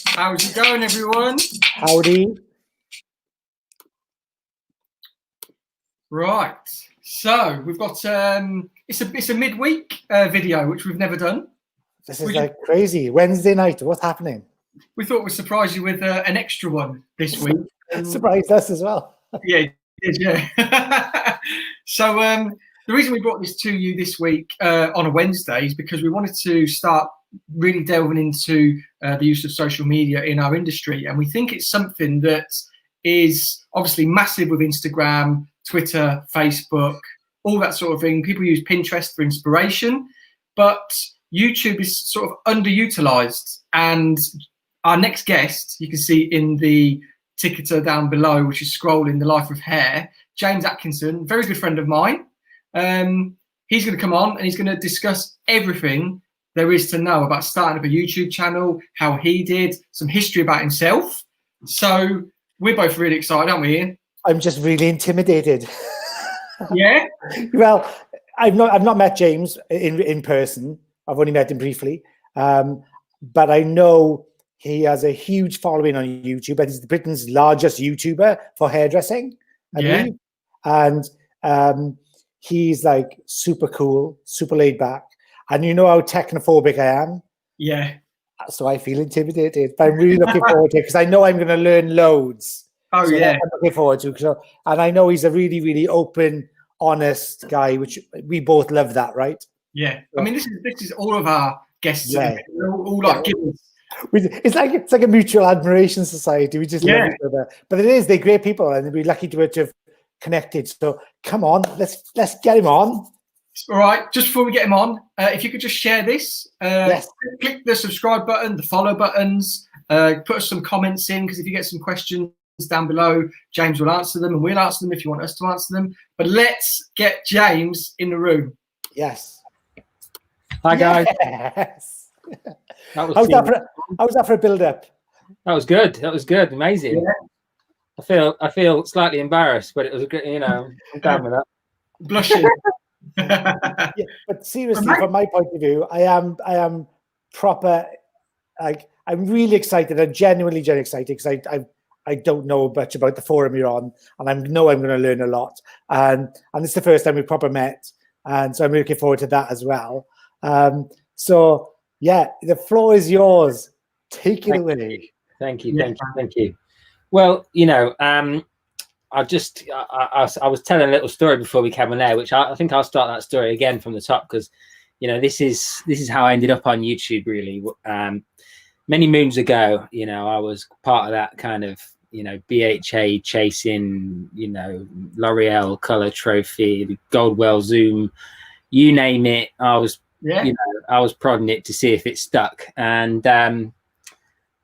How's it going, everyone? Howdy. Right, so we've got it's a midweek video which we've never done. This is like crazy. Wednesday night, what's happening? We thought we'd surprise you with an extra one this week. Surprised us as well. Yeah, yeah. So the reason we brought this to you this week on a Wednesday is because we wanted to start really delving into the use of social media in our industry, and we think it's something that is obviously massive with Instagram, Twitter, Facebook, all that sort of thing. People use Pinterest for inspiration, but YouTube is sort of underutilized. And our next guest, you can see in the ticketer down below, which is scrolling, The Life of Hair, James Atkinson, very good friend of mine. He's going to come on and he's going to discuss everything there is to know about starting up a YouTube channel, how he did, some history about himself. So we're both really excited, aren't we, Ian? I'm just really intimidated. Yeah. Well, I've not met James in person. I've only met him briefly, but I know he has a huge following on YouTube, and he's Britain's largest YouTuber for hairdressing, I believe. And he's like super cool, super laid back, and you know how technophobic I am. Yeah. So I feel intimidated, but I'm really looking forward to it because I know I'm going to learn loads. Oh, so yeah. I'm looking forward to it. So, and I know he's a really, really open, honest guy, which we both love that, right? Yeah. I mean, this is all of our guests. Yeah. All like givers. It's like a mutual admiration society. We just love each other. But they're great people, and we're lucky to have connected. So come on, let's get him on. All right, just before we get him on, if you could just share this, yes. Click the subscribe button, the follow buttons, put us some comments in, because if you get some questions down below, James will answer them, and we'll answer them if you want us to answer them. But let's get James in the room. Yes. Hi guys. Yes. How's that for a build-up? That was good. That was good. Amazing. Yeah. I feel slightly embarrassed, but it was a good. You know, I'm down with that. Blushing. Yeah, but seriously, from my point of view, I am proper. Like, I'm really excited. I'm genuinely excited because I don't know much about the forum you're on, and I know I'm going to learn a lot. And it's the first time we proper met, and so I'm looking forward to that as well. So yeah, the floor is yours. Take it away. Thank you. Well, you know, I was telling a little story before we came on air, which I think I'll start that story again from the top, because, you know, this is how I ended up on YouTube, really. Many moons ago, you know, I was part of that kind of, you know, BHA chasing, you know, L'Oreal Color Trophy, Goldwell Zoom, you name it. I was, you know, I was prodding it to see if it stuck, and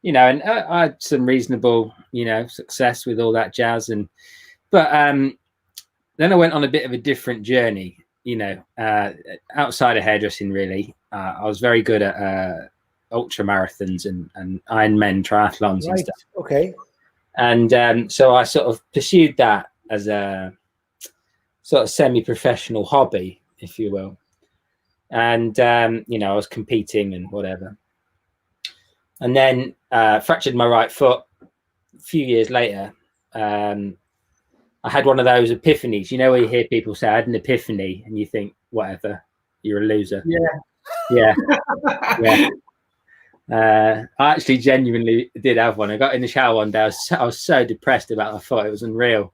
you know, and I had some reasonable, you know, success with all that jazz, but then I went on a bit of a different journey, you know, outside of hairdressing, really. I was very good at ultra marathons and Ironman triathlons and stuff. Okay. And so I sort of pursued that as a sort of semi-professional hobby, if you will. And, you know, I was competing and whatever. And then fractured my right foot a few years later. I had one of those epiphanies, you know, where you hear people say, I had an epiphany, and you think, whatever, you're a loser. Yeah. I actually genuinely did have one. I got in the shower one day. I was so depressed about my foot. It was unreal.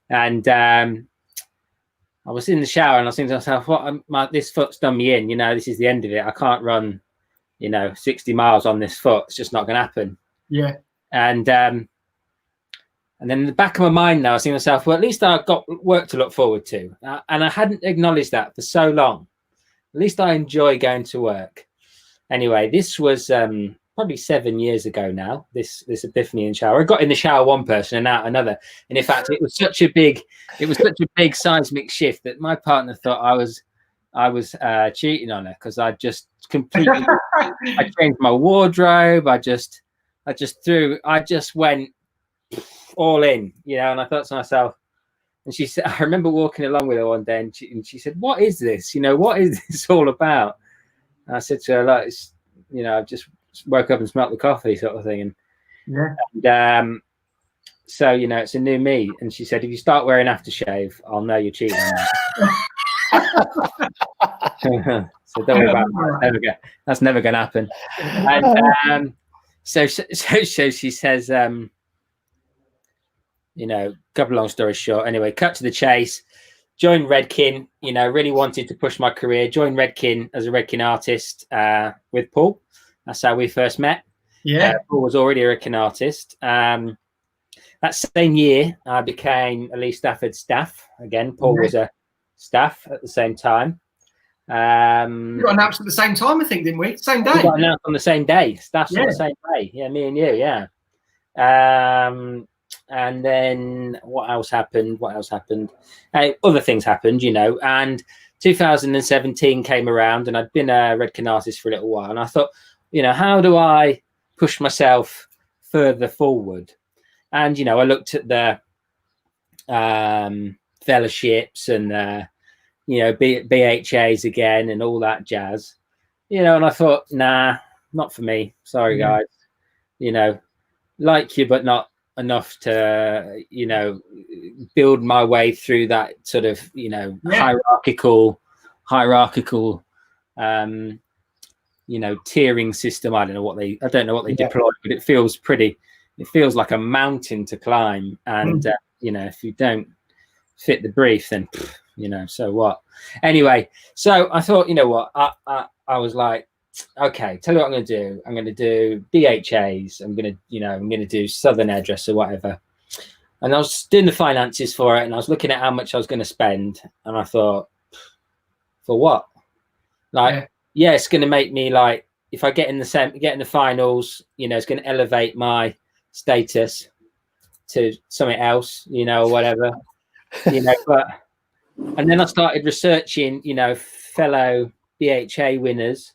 And I was in the shower and I was thinking to myself, this foot's done me in. You know, this is the end of it. I can't run, you know, 60 miles on this foot. It's just not going to happen. Yeah. And then in the back of my mind now, I was thinking to myself, well, at least I've got work to look forward to. And I hadn't acknowledged that for so long. At least I enjoy going to work. Anyway, this was probably 7 years ago now, this epiphany in shower. I got in the shower one person and out another. And in fact, it was such a big seismic shift that my partner thought I was cheating on her, because I just completely I changed my wardrobe. I just went all in, you know. And I thought to myself, and she said, I remember walking along with her one day, and she said, "What is this? You know, what is this all about?" And I said to her, "Look, you know, I've just woke up and smelt the coffee sort of thing. And so, you know, it's a new me. And she said, if you start wearing aftershave, I'll know you're cheating. So don't worry about that. That's never going to happen. And so she says, you know, couple of long stories short. Anyway, cut to the chase. Joined Redkin. You know, really wanted to push my career. Joined Redkin as a Redkin artist with Paul. That's how we first met. Yeah, Paul was already a Redkin artist. That same year, I became Lee Stafford's staff. Again, Paul was a staff at the same time. We got announced at the same time, I think, didn't we? Same day. We got announced on the same day. Staffs on the same day. Yeah, me and you. Yeah. And then what else happened? Other things happened, you know. And 2017 came around, and I'd been a Redkin artist for a little while, and I thought, you know, how do I push myself further forward? And, you know, I looked at the fellowships and, you know, BHAs again and all that jazz, you know, and I thought, nah, not for me. Sorry, guys. You know, like you, but not enough to, you know, build my way through that sort of, you know, hierarchical, you know, tiering system. I don't know what they deploy, but it feels like a mountain to climb. And, you know, if you don't fit the brief, then, you know, so what? Anyway, so I thought, you know what, I was like, okay, tell you what I'm going to do. I'm going to do BHAs. I'm going to do Southern Hairdresser, whatever. And I was doing the finances for it, and I was looking at how much I was going to spend. And I thought, for what? Like, yeah, it's going to make me, like, if I get in the finals, you know, it's going to elevate my status to something else, you know, or whatever, you know. And then I started researching, you know, fellow BHA winners,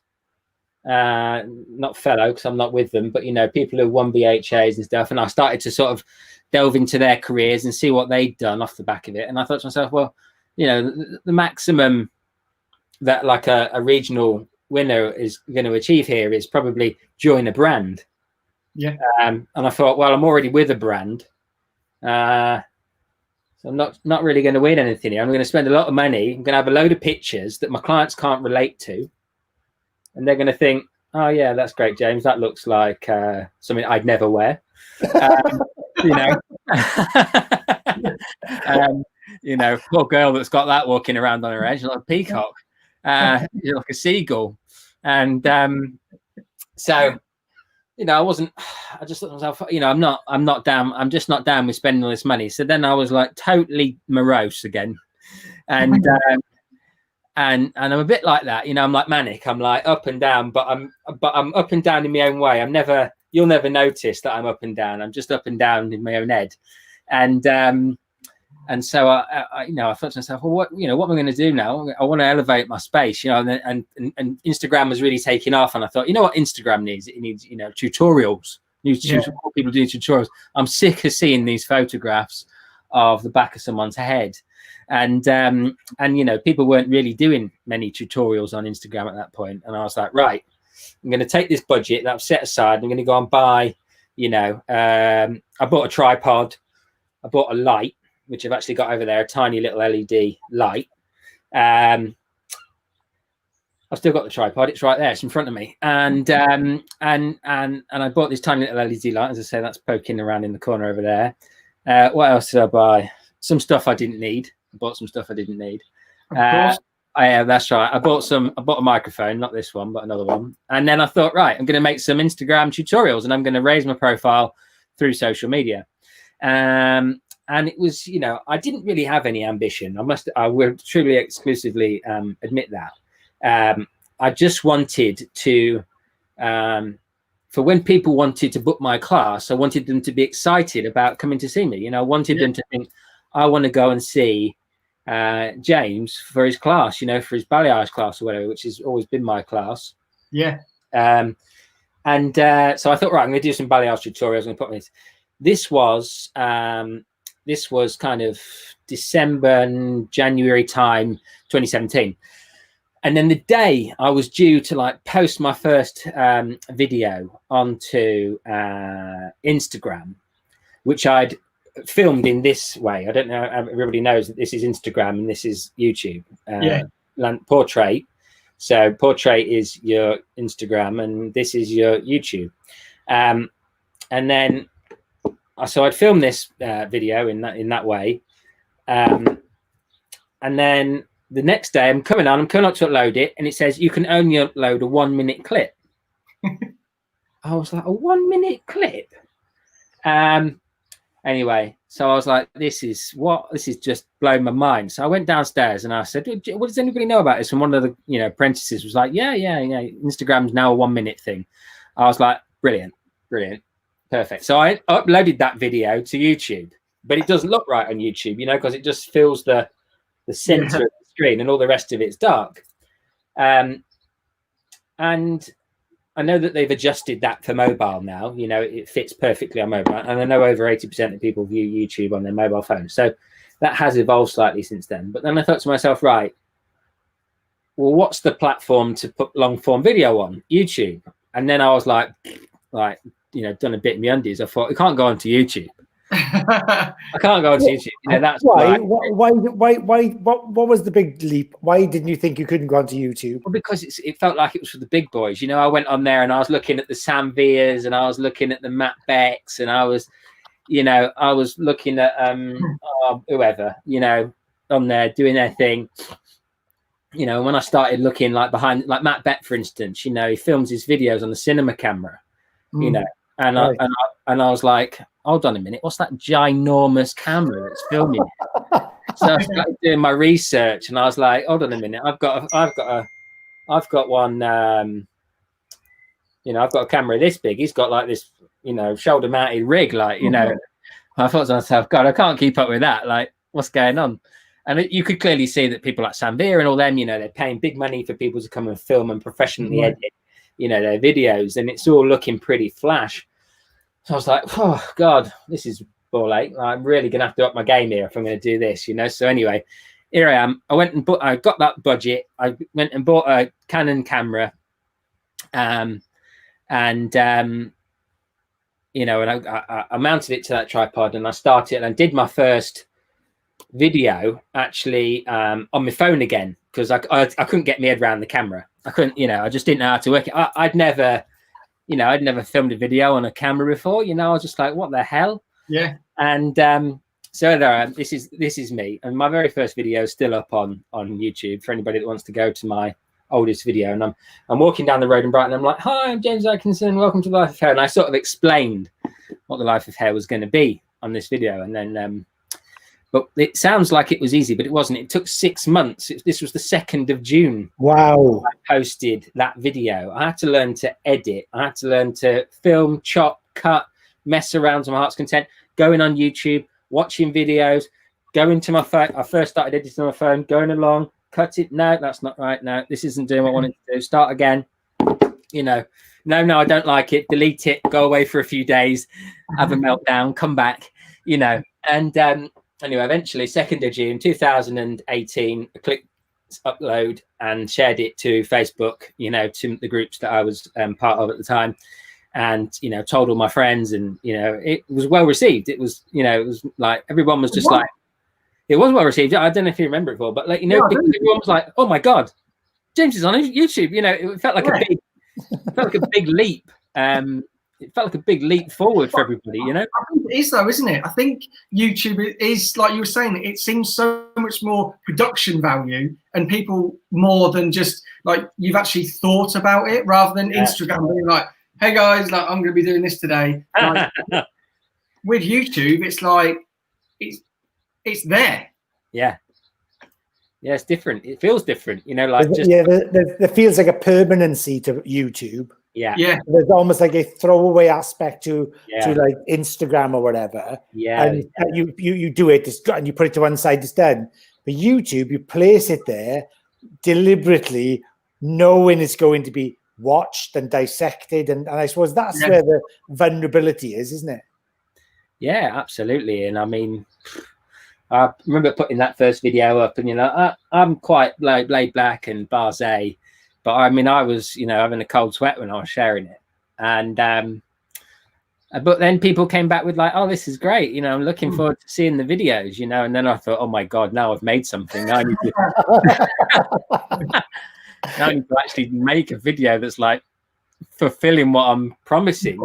not fellow because I'm not with them, but, you know, people who won BHAs and stuff. And I started to sort of delve into their careers and see what they'd done off the back of it. And I thought to myself, well, you know, the maximum that like a regional winner is going to achieve here is probably join a brand. Yeah. And I thought, well, I'm already with a brand. So I'm not really going to win anything here. I'm going to spend a lot of money. I'm going to have a load of pictures that my clients can't relate to. And they're going to think, oh, yeah, that's great, James. That looks like something I'd never wear. You know, you know, poor girl that's got that walking around on her edge like a peacock, like a seagull. And so, you know, I just thought to myself, you know, I'm just not down with spending all this money. So then I was like totally morose again. And and I'm a bit like that, you know, I'm like manic. I'm like up and down, but I'm up and down in my own way. You'll never notice that I'm up and down. I'm just up and down in my own head. And so I you know, I thought to myself, well, what am I going to do now? I want to elevate my space, you know, and Instagram was really taking off. And I thought, you know what Instagram needs? It needs, you know, tutorials. People doing tutorials. I'm sick of seeing these photographs of the back of someone's head. And you know, people weren't really doing many tutorials on Instagram at that point. And I was like, right, I'm going to take this budget that I've set aside. I'm going to go and buy, you know, I bought a tripod. I bought a light, which I've actually got over there, a tiny little LED light. I've still got the tripod. It's right there. It's in front of me. And I bought this tiny little LED light. As I say, that's poking around in the corner over there. What else did I buy? Some stuff I didn't need. I bought some stuff I didn't need. That's right. I bought a microphone, not this one, but another one. And then I thought, right, I'm going to make some Instagram tutorials and I'm going to raise my profile through social media. And it was, you know, I didn't really have any ambition. I will truly exclusively admit that. I just wanted to, for when people wanted to book my class, I wanted them to be excited about coming to see me. You know, I wanted them to think, I want to go and see James for his class, you know, for his balayage class or whatever, which has always been my class. Yeah. So I thought, right, I'm going to do some balayage tutorials. I'm going to put this. This was kind of December and January time, 2017. And then the day I was due to like post my first video onto Instagram, which I'd filmed in this way. I don't know, everybody knows that this is Instagram and this is YouTube. Portrait. So portrait is your Instagram and this is your YouTube. And then so I'd filmed this video in that way. And then the next day I'm coming up to upload it, and it says you can only upload a 1 minute clip. I was like, a 1 minute clip? Anyway, so I was like, this is just blowing my mind. So I went downstairs and I said, what does anybody know about this? And one of the apprentices was like, yeah, Instagram's now a 1 minute thing. I was like, brilliant, perfect. So I uploaded that video to YouTube, but it doesn't look right on YouTube, because it just fills the center of the screen and all the rest of it's dark. And I know that they've adjusted that for mobile now. It fits perfectly on mobile. And I know over 80% of people view YouTube on their mobile phone. So that has evolved slightly since then. But then I thought to myself, right, well, what's the platform to put long form video on? YouTube. And then I was like, done a bit in my undies. I thought, it can't go onto YouTube. I can't go onto YouTube. That's why. What was the big leap? Why didn't you think you couldn't go onto YouTube? Well, because it felt like it was for the big boys. I went on there and I was looking at the Sam Veers and I was looking at the Matt Becks and I was looking at whoever, on there doing their thing. When I started looking behind Matt Beck, for instance, he films his videos on the cinema camera, and right. I was like, hold on a minute, what's that ginormous camera that's filming it? So I started doing my research, and I was like, hold on a minute, I've got one, I've got a camera this big. He's got like this, shoulder mounted rig, I thought to myself, God, I can't keep up with that. Like, what's going on? And you could clearly see that people like Sam Veer and all them, they're paying big money for people to come and film and professionally edit, their videos, and it's all looking pretty flash. So I was like, oh God, this is ball ache. I'm really gonna have to up my game here if I'm gonna do this, So anyway, here I am. I got that budget. I went and bought a Canon camera, and I mounted it to that tripod and I started and I did my first video actually on my phone again, because I couldn't get my head around the camera. I couldn't, I just didn't know how to work it. I'd never filmed a video on a camera before. I was just like, what the hell? Yeah. And so there I am. This is me, and my very first video is still up on YouTube for anybody that wants to go to my oldest video. And I'm walking down the road in Brighton. I'm like, hi, I'm James Atkinson. Welcome to Life of Hair. And I sort of explained what the Life of Hair was going to be on this video, and then. But it sounds like it was easy, but it wasn't. It took 6 months. This was the 2nd of June. Wow. I posted that video. I had to learn to edit. I had to learn to film, chop, cut, mess around to my heart's content, going on YouTube, watching videos, going to my phone. I first started editing on my phone, going along, cut it. No, that's not right. No, this isn't doing what I wanted to do. Start again. No, I don't like it. Delete it. Go away for a few days. Have a meltdown. Come back. And anyway, eventually, 2nd of June 2018, I clicked upload and shared it to Facebook, to the groups that I was part of at the time, and told all my friends, and it was well received. It was it was like everyone was just like, it was well received. I don't know if you remember it, Paul, but everyone was like, oh my God, James is on YouTube. It felt like a big leap. It felt like a big leap forward for everybody, I think it is though, isn't it? I think YouTube is, like you were saying, it seems so much more production value and people more than just like you've actually thought about it, rather than Instagram being like, hey guys, like I'm going to be doing this today. Like, with YouTube, it's like, it's there. Yeah. Yeah, it's different. It feels different, there feels like a permanency to YouTube. Yeah. There's almost like a throwaway aspect to like Instagram or whatever. Yeah. And you do it and you put it to one side, it's done. But YouTube, you place it there deliberately, knowing it's going to be watched and dissected. And I suppose that's where the vulnerability is, isn't it? Yeah, absolutely. And I mean, I remember putting that first video up, and I'm quite laid back and blasé, but I mean, I was having a cold sweat when I was sharing it, and but then people came back with like, oh, this is great, I'm looking forward to seeing the videos, and then I thought, oh my god, now I've made something. Now I need to actually make a video that's like fulfilling what I'm promising,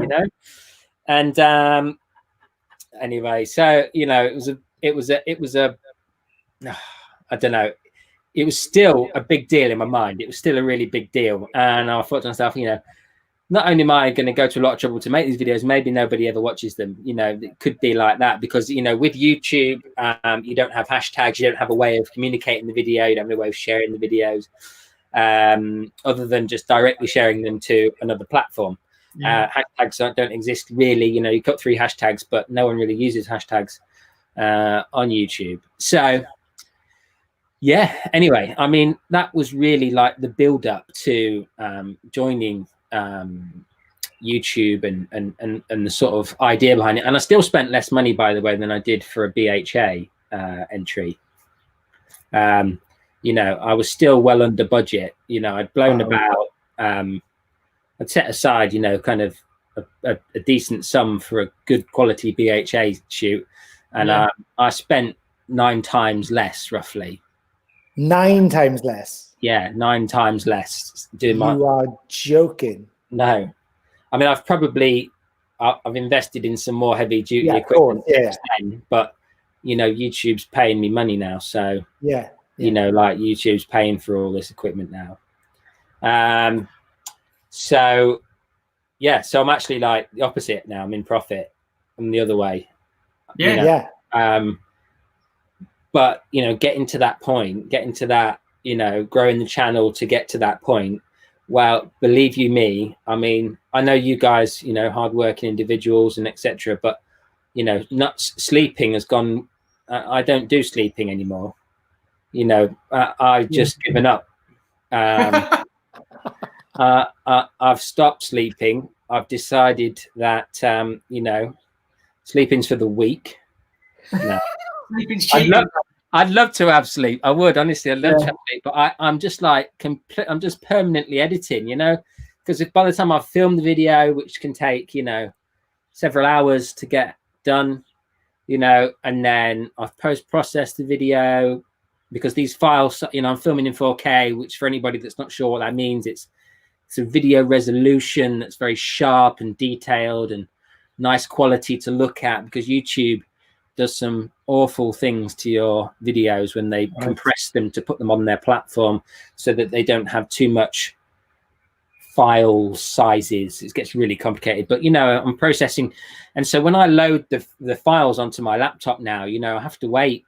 and anyway, so it was a I don't know, it was still a big deal in my mind. It was still a really big deal, and I thought to myself, not only am I going to go to a lot of trouble to make these videos, maybe nobody ever watches them. It could be like that because with YouTube, you don't have hashtags, you don't have a way of communicating the video, you don't have a way of sharing the videos, other than just directly sharing them to another platform. Hashtags don't exist really. You cut 3 hashtags, but no one really uses hashtags on YouTube. So yeah, anyway, I mean, that was really like the build up to joining YouTube and the sort of idea behind it. And I still spent less money, by the way, than I did for a BHA entry. I was still well under budget. I'd blown about I'd set aside kind of a decent sum for a good quality BHA shoot, and I spent 9 times less, roughly. 9 times less? Yeah, 9 times less. You are joking. No, I mean, I've invested in some more heavy duty equipment, but YouTube's paying me money now, so like YouTube's paying for all this equipment now. So I'm actually like the opposite now. I'm in profit. I'm the other way. But getting to that point, growing the channel to get to that point. Well, believe you me, I mean, I know you guys, hardworking individuals and etc. But not sleeping has gone. I don't do sleeping anymore. I just given up. I've stopped sleeping. I've decided that sleeping's for the weak. No. I'd love to have sleep. I would, honestly. I'd love to have sleep, but I'm just like I'm just permanently editing, because if by the time I've filmed the video, which can take several hours to get done, and then I've post-processed the video, because these files, I'm filming in 4K, which for anybody that's not sure what that means, it's a video resolution that's very sharp and detailed and nice quality to look at, because YouTube does some awful things to your videos when they compress them to put them on their platform so that they don't have too much file sizes. It gets really complicated, but I'm processing, and so when I load the files onto my laptop now, I have to wait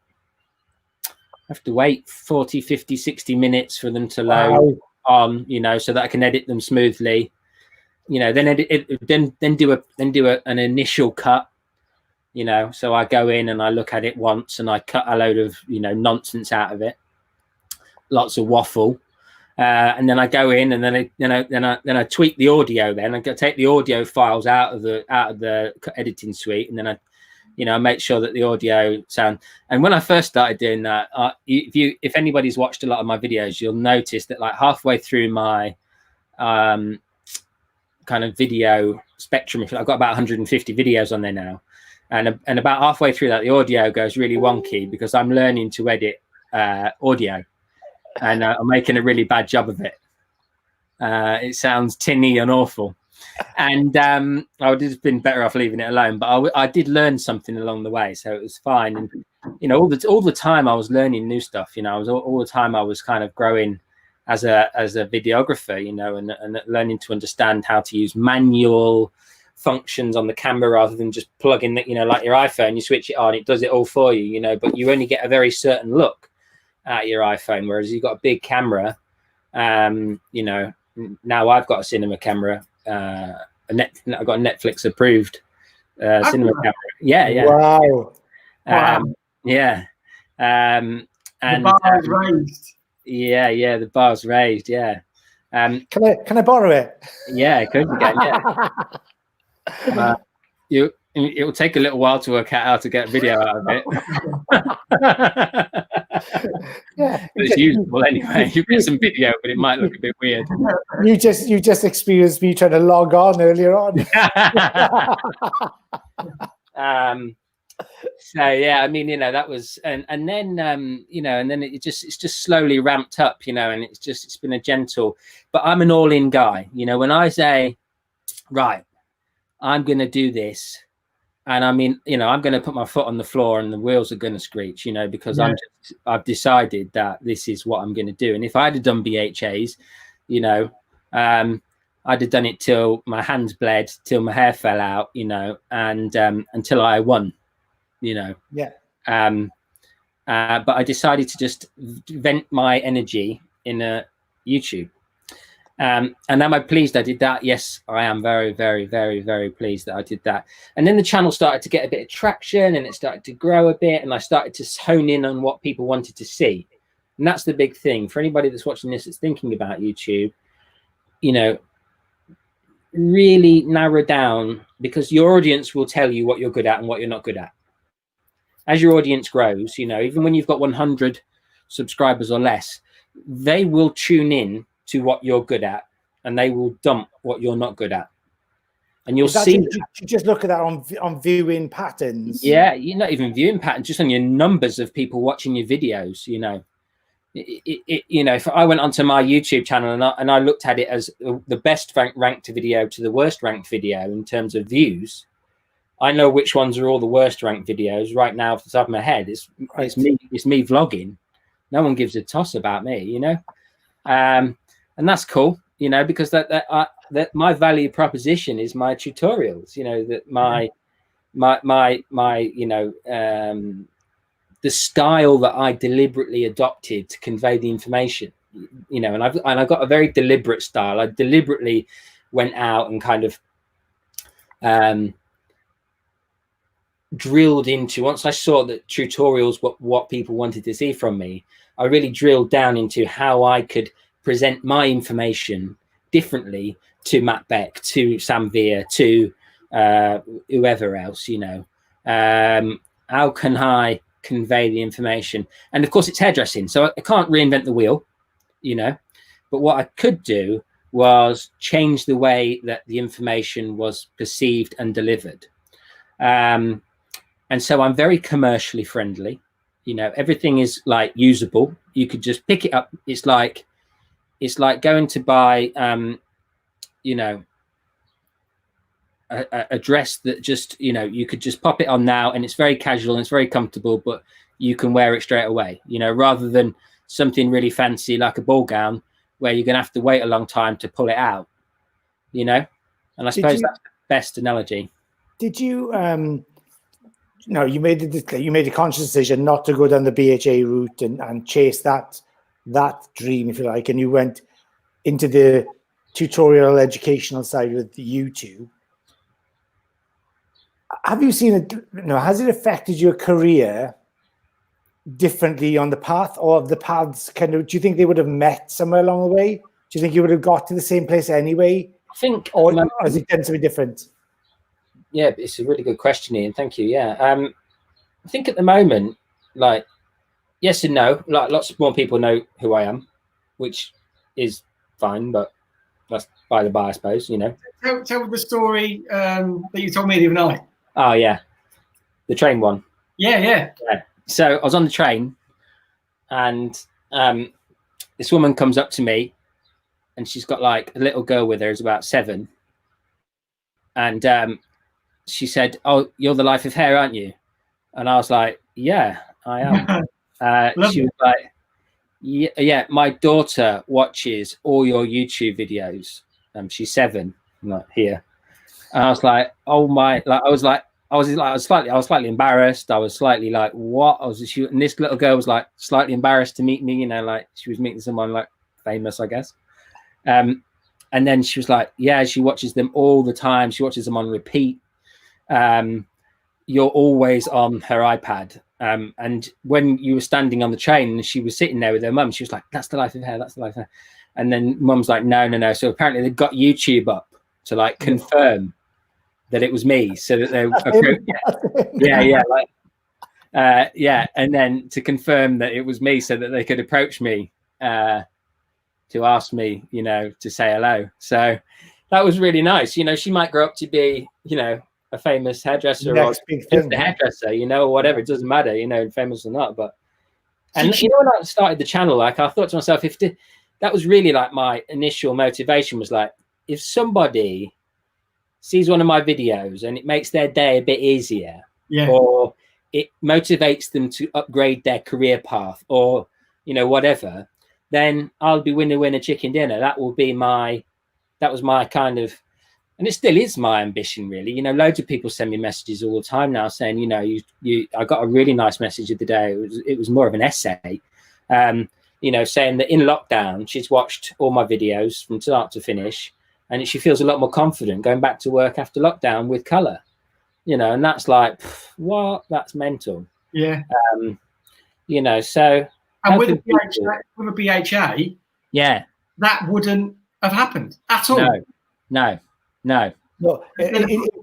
40, 50, 60 minutes for them to load on, so that I can edit them smoothly, then do an initial cut, so I go in and I look at it once and I cut a load of nonsense out of it, lots of waffle, and then I go in and then I tweak the audio. Then I take the audio files out of the editing suite, and then I make sure that the audio sound. And when I first started doing that, if anybody's watched a lot of my videos, you'll notice that like halfway through my kind of video spectrum, I've got about 150 videos on there now. And about halfway through that, the audio goes really wonky because I'm learning to edit audio, and I'm making a really bad job of it. It sounds tinny and awful, and I would have been better off leaving it alone. But I did learn something along the way, so it was fine. And all the time I was learning new stuff. I was all the time I was kind of growing as a videographer. And learning to understand how to use manual functions on the camera rather than just plugging that, like your iPhone, you switch it on, it does it all for you, but you only get a very certain look at your iPhone, whereas you've got a big camera. Now I've got a cinema camera, I've got a Netflix approved cinema camera. Wow. And the bar's raised. The bar's raised. Can I borrow it? Yeah, could you get? Yeah. it will take a little while to work out how to get video out of it. Yeah, it's usable anyway. You get some video, but it might look a bit weird. You just experienced me trying to log on earlier on. So yeah, I mean, you know, that was, and then you know, and then it's just slowly ramped up, you know, and it's been a gentle, but I'm an all-in guy, you know. When I say, right, I'm gonna do this, and I mean, you know, I'm gonna put my foot on the floor and the wheels are gonna screech, you know, because I've decided that this is what I'm gonna do. And if I'd have done BHAs, you know, I'd have done it till my hands bled, till my hair fell out, you know, and until I won, you know. Yeah. But I decided to just vent my energy in YouTube. And am I pleased I did that? Yes, I am very, very, very, very pleased that I did that. And then the channel started to get a bit of traction and it started to grow a bit, and I started to hone in on what people wanted to see. And that's the big thing for anybody that's watching this, that's thinking about YouTube, you know, really narrow down, because your audience will tell you what you're good at and what you're not good at. As your audience grows, you know, even when you've got 100 subscribers or less, they will tune in to what you're good at and they will dump what you're not good at. And you'll see you just look at that on viewing patterns. Yeah, you're not even viewing patterns, just on your numbers of people watching your videos, you know. You know, if I went onto my YouTube channel and I looked at it as the best ranked video to the worst ranked video in terms of views, I know which ones are all the worst ranked videos right now off the top of my head. It's me vlogging. No one gives a toss about me, you know. And that's cool, you know, because that my value proposition is my tutorials, you know, that my you know, the style that I deliberately adopted to convey the information, you know, and I've got a very deliberate style. I deliberately went out and kind of drilled into, once I saw that tutorials what people wanted to see from me, I really drilled down into how I could present my information differently to Matt Beck, to Sam Veer, to whoever else, you know. How can I convey the information? And of course it's hairdressing, so I can't reinvent the wheel, you know, but what I could do was change the way that the information was perceived and delivered. And so I'm very commercially friendly, you know, everything is like usable. You could just pick it up. It's like going to buy you know, a dress that just, you know, you could just pop it on now and it's very casual and it's very comfortable, but you can wear it straight away, you know, rather than something really fancy like a ball gown where you're gonna have to wait a long time to pull it out, you know. And I suppose that's the best analogy. Did you no, you made a conscious decision not to go down the BHA route and chase that dream, if you like, and you went into the tutorial educational side with YouTube. Have you seen it, you know, has it affected your career differently on the path, or the paths kind of, do you think they would have met somewhere along the way? Do you think you would have got to the same place anyway? I think, or has it done something different? Yeah, it's a really good question, Ian. Thank you. Yeah. I think at the moment, like, yes and no, like lots more people know who I am, which is fine, but that's by the by, I suppose, you know. Tell the story that you told me the other night. Oh yeah, the train one. Yeah. So I was on the train, and this woman comes up to me, and she's got like a little girl with her who's about 7, and she said, "Oh, you're the Life of Hair, aren't you?" And I was like, "Yeah, I am." She was like, yeah, my daughter watches all your YouTube videos. She's 7. I'm like, here. And I was like, oh my, like, I was slightly embarrassed. I was slightly like, what? And this little girl was like slightly embarrassed to meet me, you know, like she was meeting someone like famous, I guess. And then she was like, yeah, she watches them all the time. She watches them on repeat. You're always on her iPad. And when you were standing on the train and she was sitting there with her mum, she was like, that's the Life of Hair, that's the Life of Hair. And then mum's like, no. So apparently they've got YouTube up to like confirm that it was me, so that they and then to confirm that it was me, so that they could approach me to ask me, you know, to say hello. So that was really nice. You know, she might grow up to be, you know, a famous hairdresser or just a hairdresser, you know, or whatever. It doesn't matter, you know, famous or not. But and you know, when I started the channel, like, I thought to myself, that was really like my initial motivation, was like, if somebody sees one of my videos and it makes their day a bit easier, or it motivates them to upgrade their career path, or, you know, whatever, then I'll be winner chicken dinner. That was my kind of, and it still is my ambition, really. You know, loads of people send me messages all the time now saying, you know, I got a really nice message of the day. It was more of an essay, you know, saying that in lockdown, she's watched all my videos from start to finish, and she feels a lot more confident going back to work after lockdown with colour, you know, and that's like, what? That's mental. Yeah. You know, so. And with a BHA, yeah, that wouldn't have happened at all. No. In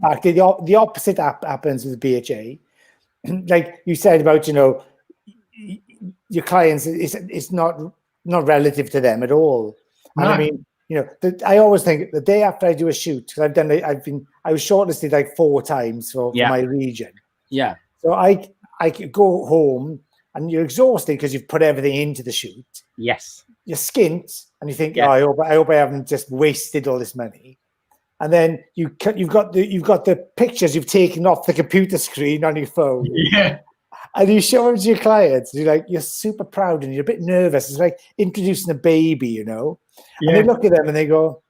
fact, the opposite happens with BHA. Like you said about, you know, your clients, it's not relative to them at all. No. And I mean, you know, I always think the day after I do a shoot, because I was shortlisted like 4 times for my region. Yeah. So I could go home and you're exhausted because you've put everything into the shoot. Yes. You're skint and you think, oh, I hope I haven't just wasted all this money. And then you've got the pictures you've taken off the computer screen on your phone. Yeah. And you show them to your clients. You're super proud and you're a bit nervous. It's like introducing a baby, you know. Yeah. And they look at them and they go,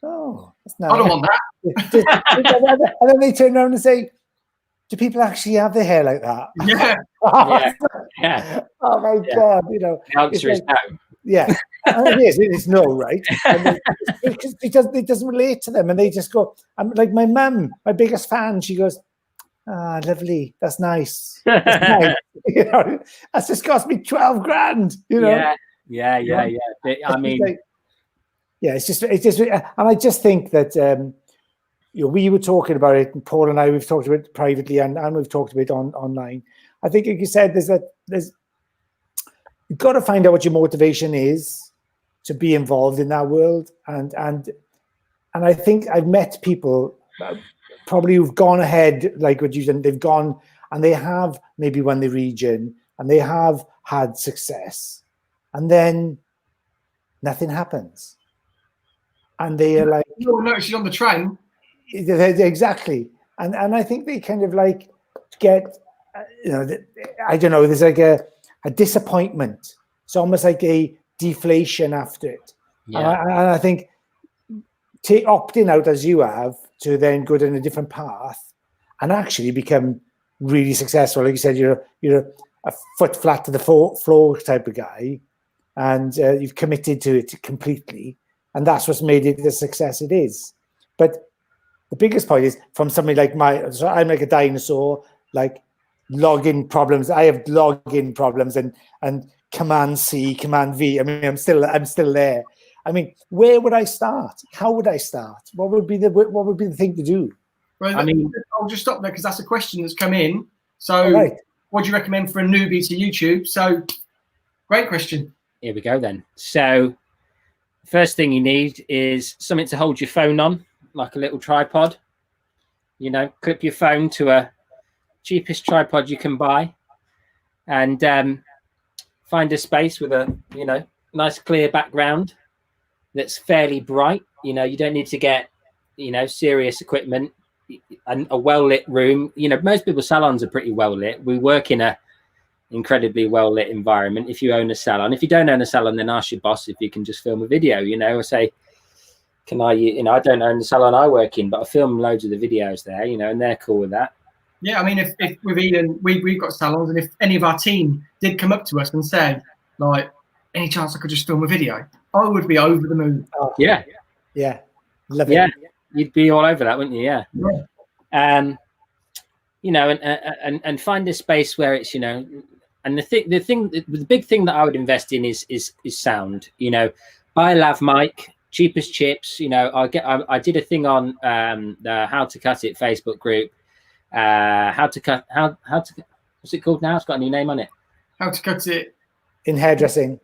"Oh, that's nice. I don't want that." And then they turn around and say, "Do people actually have their hair like that?" Yeah. Oh my God! You know, the answer is no. Yeah, and it is. It's no, right? Because it doesn't relate to them, and they just go. I'm like my mum, my biggest fan. She goes, "Ah, lovely. That's nice. That's nice." You know, that's just cost me 12 grand. You know. Yeah. I mean, it's just, and I just think that you know, we were talking about it, and Paul and I, we've talked about it privately, and we've talked about it online. I think, like you said, you've got to find out what your motivation is to be involved in that world, and I think I've met people probably who've gone ahead like what you've done. They've gone and they have maybe won the region and they have had success, and then nothing happens, and they are like, "You'll notice you on the train." Exactly, and I think they kind of like get, you know, I don't know. There's like a disappointment. It's almost like a deflation after it. Yeah. And I think opting out as you have to then go down a different path and actually become really successful. Like you said, you're a foot flat to the floor type of guy, and you've committed to it completely, and that's what's made it the success it is. But the biggest point is from somebody like so I'm like a dinosaur, like login problems. I have login problems and Command C, Command V. I mean, I'm still there. I mean, where would I start? How would I start? What would be the thing to do? Well, I mean, I'll just stop there because that's a question that's come in. So, what do you recommend for a newbie to YouTube? So, great question. Here we go then. So, first thing you need is something to hold your phone on, like a little tripod. You know, clip your phone to a cheapest tripod you can buy, and find a space with a, you know, nice clear background that's fairly bright. You know, you don't need to get, you know, serious equipment, and a well-lit room. You know, most people's salons are pretty well lit. We work in a incredibly well-lit environment. If you own a salon, if you don't own a salon, then ask your boss if you can just film a video, you know, or say, can I, you know, I don't own the salon I work in, but I film loads of the videos there, you know, and they're cool with that. Yeah, I mean, if with Ian, we've got salons, and if any of our team did come up to us and said, like, any chance I could just film a video, I would be over the moon. Oh, yeah, love it. Yeah, you'd be all over that, wouldn't you? Yeah. You know, and find a space where it's, you know, and the big thing that I would invest in is sound. You know, buy a lav mic, cheapest chips. You know, I did a thing on the How to Cut It Facebook group. How to what's it called now? It's got a new name on it. How to cut it in hairdressing.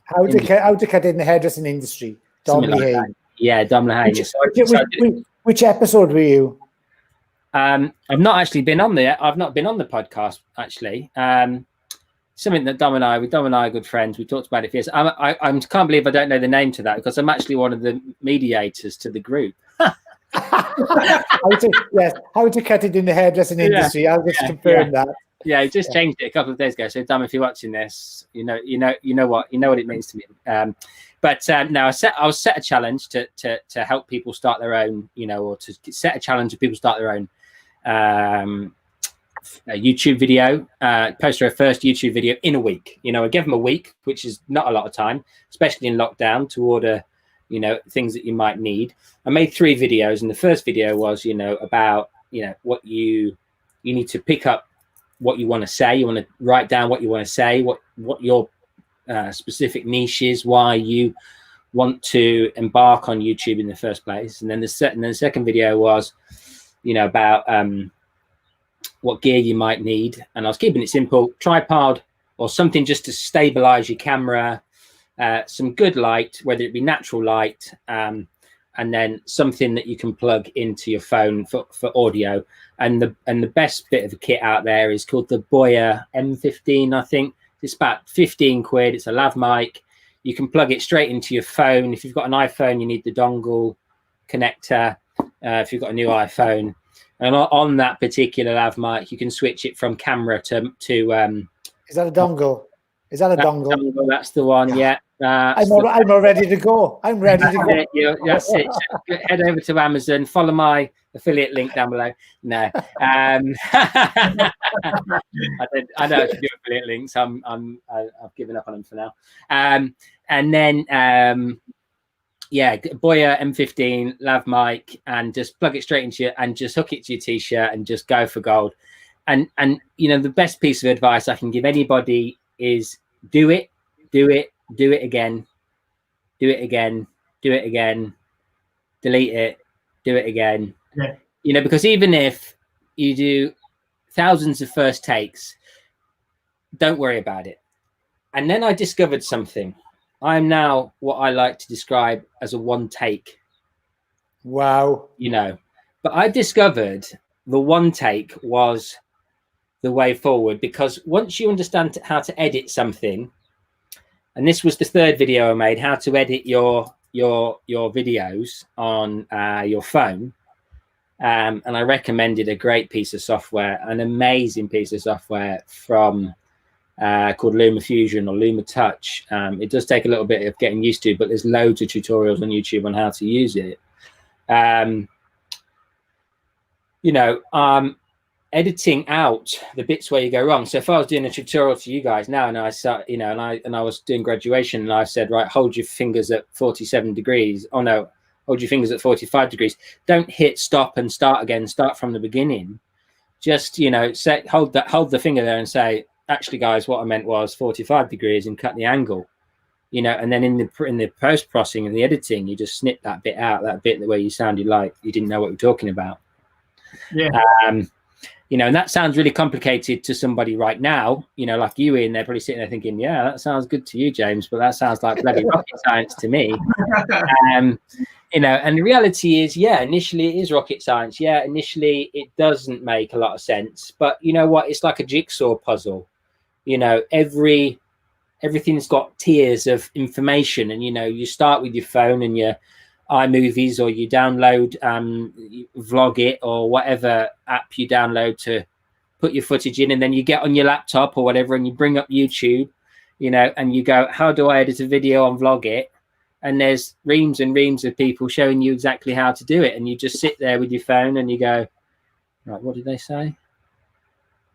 How to cut it in the hairdressing industry. Dom Lehane. Yeah, Dom Lehane. Which episode were you? I've not actually been on there. I've not been on the podcast actually. Something that Dom and I are good friends. We talked about it for years. I can't believe I don't know the name to that, because I'm actually one of the mediators to the group. How to cut it in the hairdressing industry. I'll just confirm that. Yeah, I just changed it a couple of days ago. So Dom, if you're watching this, you know what it means to me. But no, I was set a challenge to help people start their own, or to set a challenge to people start their own a YouTube video, post their first YouTube video in a week. I give them a week, which is not a lot of time, especially in lockdown, to order, things that you might need. I made 3 videos, and the first video was, about, what you need to pick up, what you want to say. You want to write down what you want to say, what your specific niche is, why you want to embark on YouTube in the first place. And then the second video was, about what gear you might need. And I was keeping it simple: tripod or something just to stabilize your camera, some good light, whether it be natural light, and then something that you can plug into your phone for audio. And the best bit of a kit out there is called the Boya M15, I think. It's about 15 quid. It's a lav mic. You can plug it straight into your phone. If you've got an iPhone, you need the dongle connector. If you've got a new iPhone, and on that particular lav mic, you can switch it from camera to. Is that a dongle? Is that a dongle? That's the one. Yeah. I'm all ready to go. I'm ready to go. That's it. Head over to Amazon. Follow my affiliate link down below. No, I know I should do affiliate links. I've given up on them for now. And then Boya M15 lav mic, and just plug it straight into and just hook it to your t-shirt and just go for gold. And the best piece of advice I can give anybody is do it again, delete it, do it again. Yeah. Because even if you do thousands of first takes, don't worry about it. And then I discovered something. I am now what I like to describe as a one take. Wow. But I discovered the one take was the way forward, because once you understand how to edit something, and this was the 3rd video I made, how to edit your videos on your phone. And I recommended a great piece of software, an amazing piece of software from called LumaFusion or LumaTouch. It does take a little bit of getting used to, but there's loads of tutorials on YouTube on how to use it. Editing out the bits where you go wrong. So if I was doing a tutorial to you guys now, and I start, and I was doing graduation, and I said, right, hold your fingers at 47 degrees. Oh no, hold your fingers at 45 degrees. Don't hit stop and start again. Start from the beginning. Just hold the finger there and say, actually, guys, what I meant was 45 degrees, and cut the angle. And then in the post processing and the editing, you just snip that bit out, that bit where you sounded like you didn't know what you were talking about. Yeah. And that sounds really complicated to somebody right now, like you, Ian. They're probably sitting there thinking, yeah, that sounds good to you, James, but that sounds like bloody rocket science to me. And the reality is, initially it is rocket science. Yeah, initially it doesn't make a lot of sense, but you know what? It's like a jigsaw puzzle. Everything's got tiers of information, and you start with your phone and your iMovies, or you download Vlog It or whatever app you download to put your footage in, and then you get on your laptop or whatever and you bring up YouTube, and you go, how do I edit a video on Vlog It? And there's reams and reams of people showing you exactly how to do it, and you just sit there with your phone and you go, right, what did they say?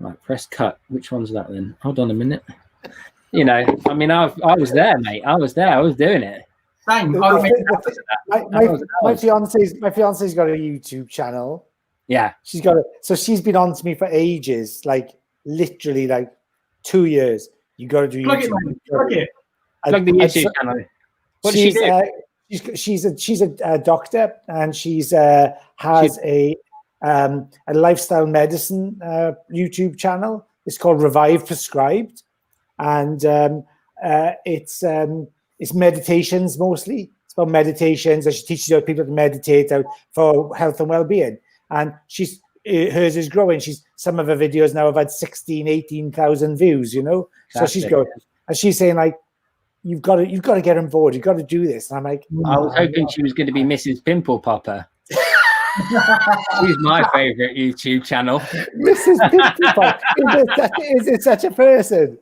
Right, press cut. Which one's that then? Hold on a minute. I was there, mate. I was doing it. Same. My fiance's got a YouTube channel. Yeah, she's been on to me for ages, like literally like 2 years. You got to do plug YouTube. Plug it. Plug the YouTube channel. What does she do? she's a doctor, and she's has a lifestyle medicine YouTube channel. It's called Revive Prescribed, and it's meditations mostly. It's about meditations, and she teaches other people to meditate for health and well-being. And hers is growing. Some of her videos now have had 18,000 views. You know, so she's growing, and she's saying like, you've got to get on board. You've got to do this. And I'm like, I was hoping she was going to be Mrs. Pimple Popper. She's my favorite YouTube channel. Mrs. Pimple Popper. Is it such a person?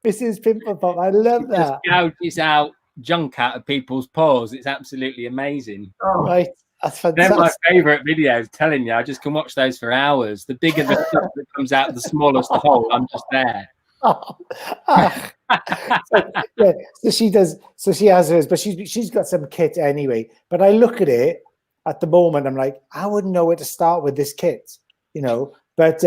Mrs. Pimple Popper. I love that. Just gouges out junk out of people's paws. It's absolutely amazing. Oh, right. That's fantastic. They're my favorite videos. Telling you, I just can watch those for hours. The bigger the stuff that comes out, the smallest the hole. I'm just there. So she does. So she has hers, but she's got some kit anyway. But I look at it at the moment. I'm like, I wouldn't know where to start with this kit, you know. But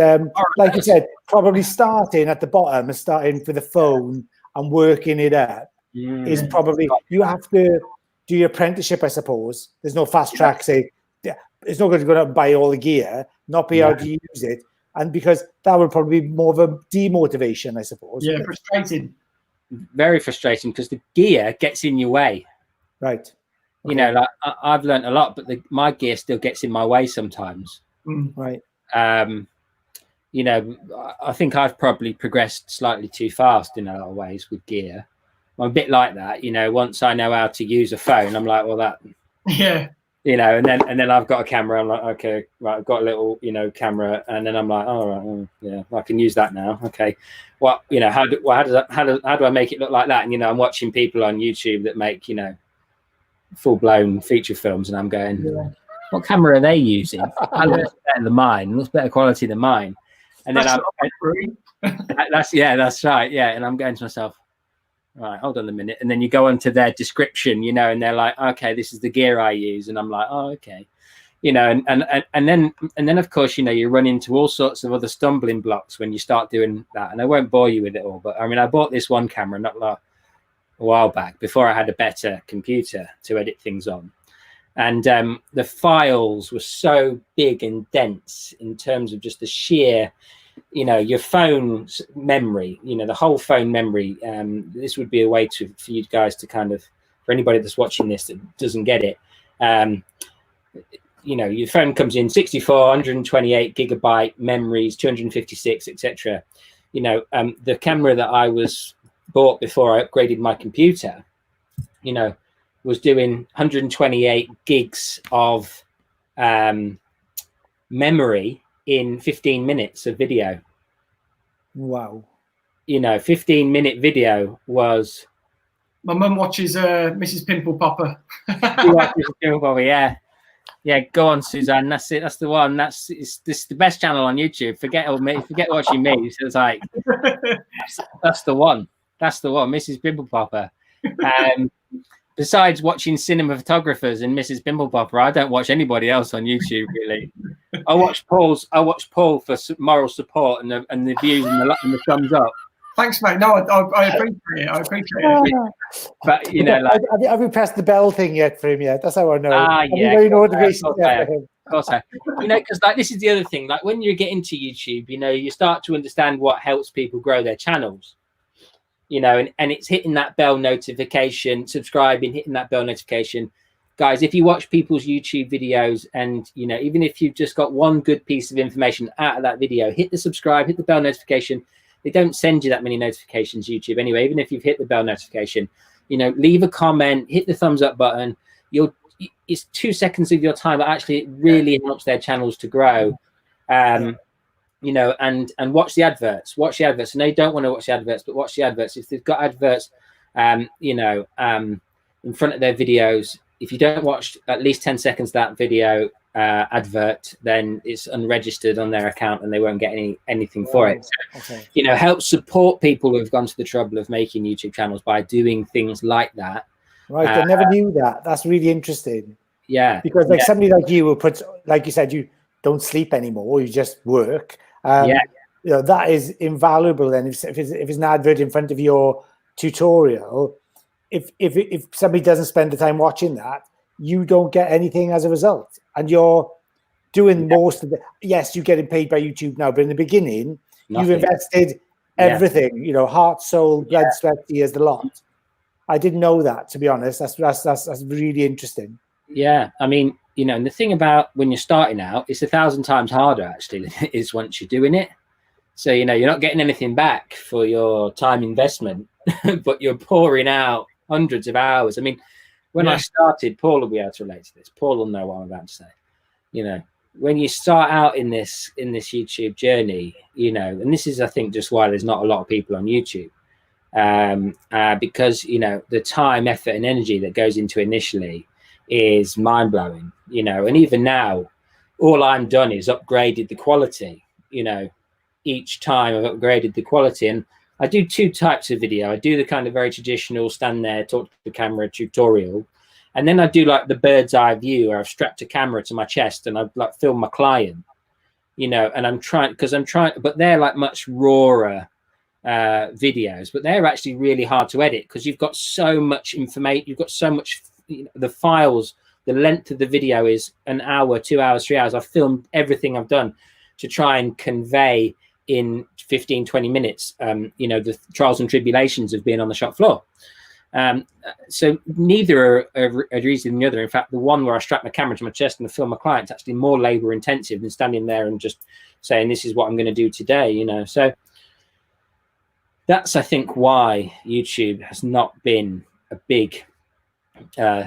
like you said, probably starting at the bottom and starting with the phone and working it up is probably. You have to do your apprenticeship, I suppose. There's no fast track. Say it's not going to go out and buy all the gear, not be able to use it. And because that would probably be more of a demotivation, I suppose. Yeah, frustrating. Very frustrating because the gear gets in your way. Right. Okay. You know, like I've learned a lot, but my gear still gets in my way sometimes. Right. You know, I think I've probably progressed slightly too fast in a lot of ways with gear. I'm a bit like that. You know, once I know how to use a phone, I'm like, well, that. Yeah. You know, and then I've got a camera. I'm like, okay, right, I've got a little, you know, camera, and then I'm like, all right, yeah, I can use that now. Okay, what, you know, how do I make it look like that? And you know, I'm watching people on YouTube that make, you know, full blown feature films, and I'm going, what camera are they using? That looks better than mine. It looks better quality than mine. And then that's right, yeah. And I'm going to myself, right, hold on a minute. And then you go onto their description, you know, and they're like, okay, this is the gear I use. And I'm like, oh, okay. You know, and then of course, you know, you run into all sorts of other stumbling blocks when you start doing that. And I won't bore you with it all, but I mean, I bought this one camera not a while back before I had a better computer to edit things on. And the files were so big and dense in terms of just the sheer, you know, your phone's memory, you know, the whole phone memory. This would be a way for you guys to kind of, for anybody that's watching this that doesn't get it, you know, your phone comes in 64, 128 gigabyte memories, 256, etc. You know, the camera that I bought before I upgraded my computer, you know, was doing 128 gigs of memory in 15 minutes of video. Wow. You know, 15-minute video was. My mum watches Mrs. Pimple Popper. Yeah. Yeah, go on, Suzanne. That's it. That's the one. This is the best channel on YouTube. Forget watching me. So it's like, that's the one. That's the one, Mrs. Pimple Popper. Besides watching cinema photographers and Mrs. Pimple Popper, I don't watch anybody else on YouTube really. I watch Paul for moral support and the views and the thumbs up. Thanks, mate. No, I appreciate it. I appreciate it. But you know, like, have you pressed the bell thing yet for him yet? That's how I know. Yeah. Of course, you know, because like this is the other thing. Like when you get into YouTube, you know, you start to understand what helps people grow their channels. You know, and it's hitting that bell notification, subscribing, hitting that bell notification. Guys, if you watch people's YouTube videos and, you know, even if you've just got one good piece of information out of that video, hit the subscribe, hit the bell notification. They don't send you that many notifications, YouTube, anyway. Even if you've hit the bell notification, you know, leave a comment, hit the thumbs up button. It's 2 seconds of your time, but actually it really helps their channels to grow. You know, and watch the adverts. Watch the adverts. And they don't want to watch the adverts, but watch the adverts. If they've got adverts, you know, in front of their videos, if you don't watch at least 10 seconds of that video advert, then it's unregistered on their account and they won't get anything for it. So, you know, help support people who've gone to the trouble of making YouTube channels by doing things like that. Right. I never knew that. That's really interesting. Yeah. Because like somebody like you will put, like you said, you don't sleep anymore. You just work. You know, that is invaluable. Then if it's an advert in front of your tutorial, if somebody doesn't spend the time watching that, you don't get anything as a result, and you're doing most of the. Yes, you're getting paid by YouTube now, but in the beginning, you've invested everything. You know, heart, soul, blood, sweat, tears, the lot. I didn't know that, to be honest. That's really interesting. Yeah, I mean, you know, and the thing about when you're starting out, it's 1,000 times harder actually than it is once you're doing it. So, you know, you're not getting anything back for your time investment, but you're pouring out hundreds of hours. I mean, when I started, Paul will be able to relate to this. Paul will know what I'm about to say. You know, when you start out in this YouTube journey, you know, and this is, I think, just why there's not a lot of people on YouTube, because, you know, the time, effort, and energy that goes into initially is mind-blowing. You know, and even now, all I'm done is upgraded the quality. You know, each time I've upgraded the quality, and I do two types of video. I do the kind of very traditional stand there, talk to the camera tutorial, and then I do like the bird's eye view where I've strapped a camera to my chest and I've like filmed my client, you know, and I'm trying, but they're like much rawer videos, but they're actually really hard to edit because you've got so much information, you've got so much, you know, the files, the length of the video is an hour, 2 hours, 3 hours. I've filmed everything I've done to try and convey in 15, 20 minutes, you know, the trials and tribulations of being on the shop floor. So neither are easier than the other. In fact, the one where I strap my camera to my chest and film my client is actually more labor intensive than standing there and just saying, this is what I'm going to do today, you know. So that's, I think, why YouTube has not been a big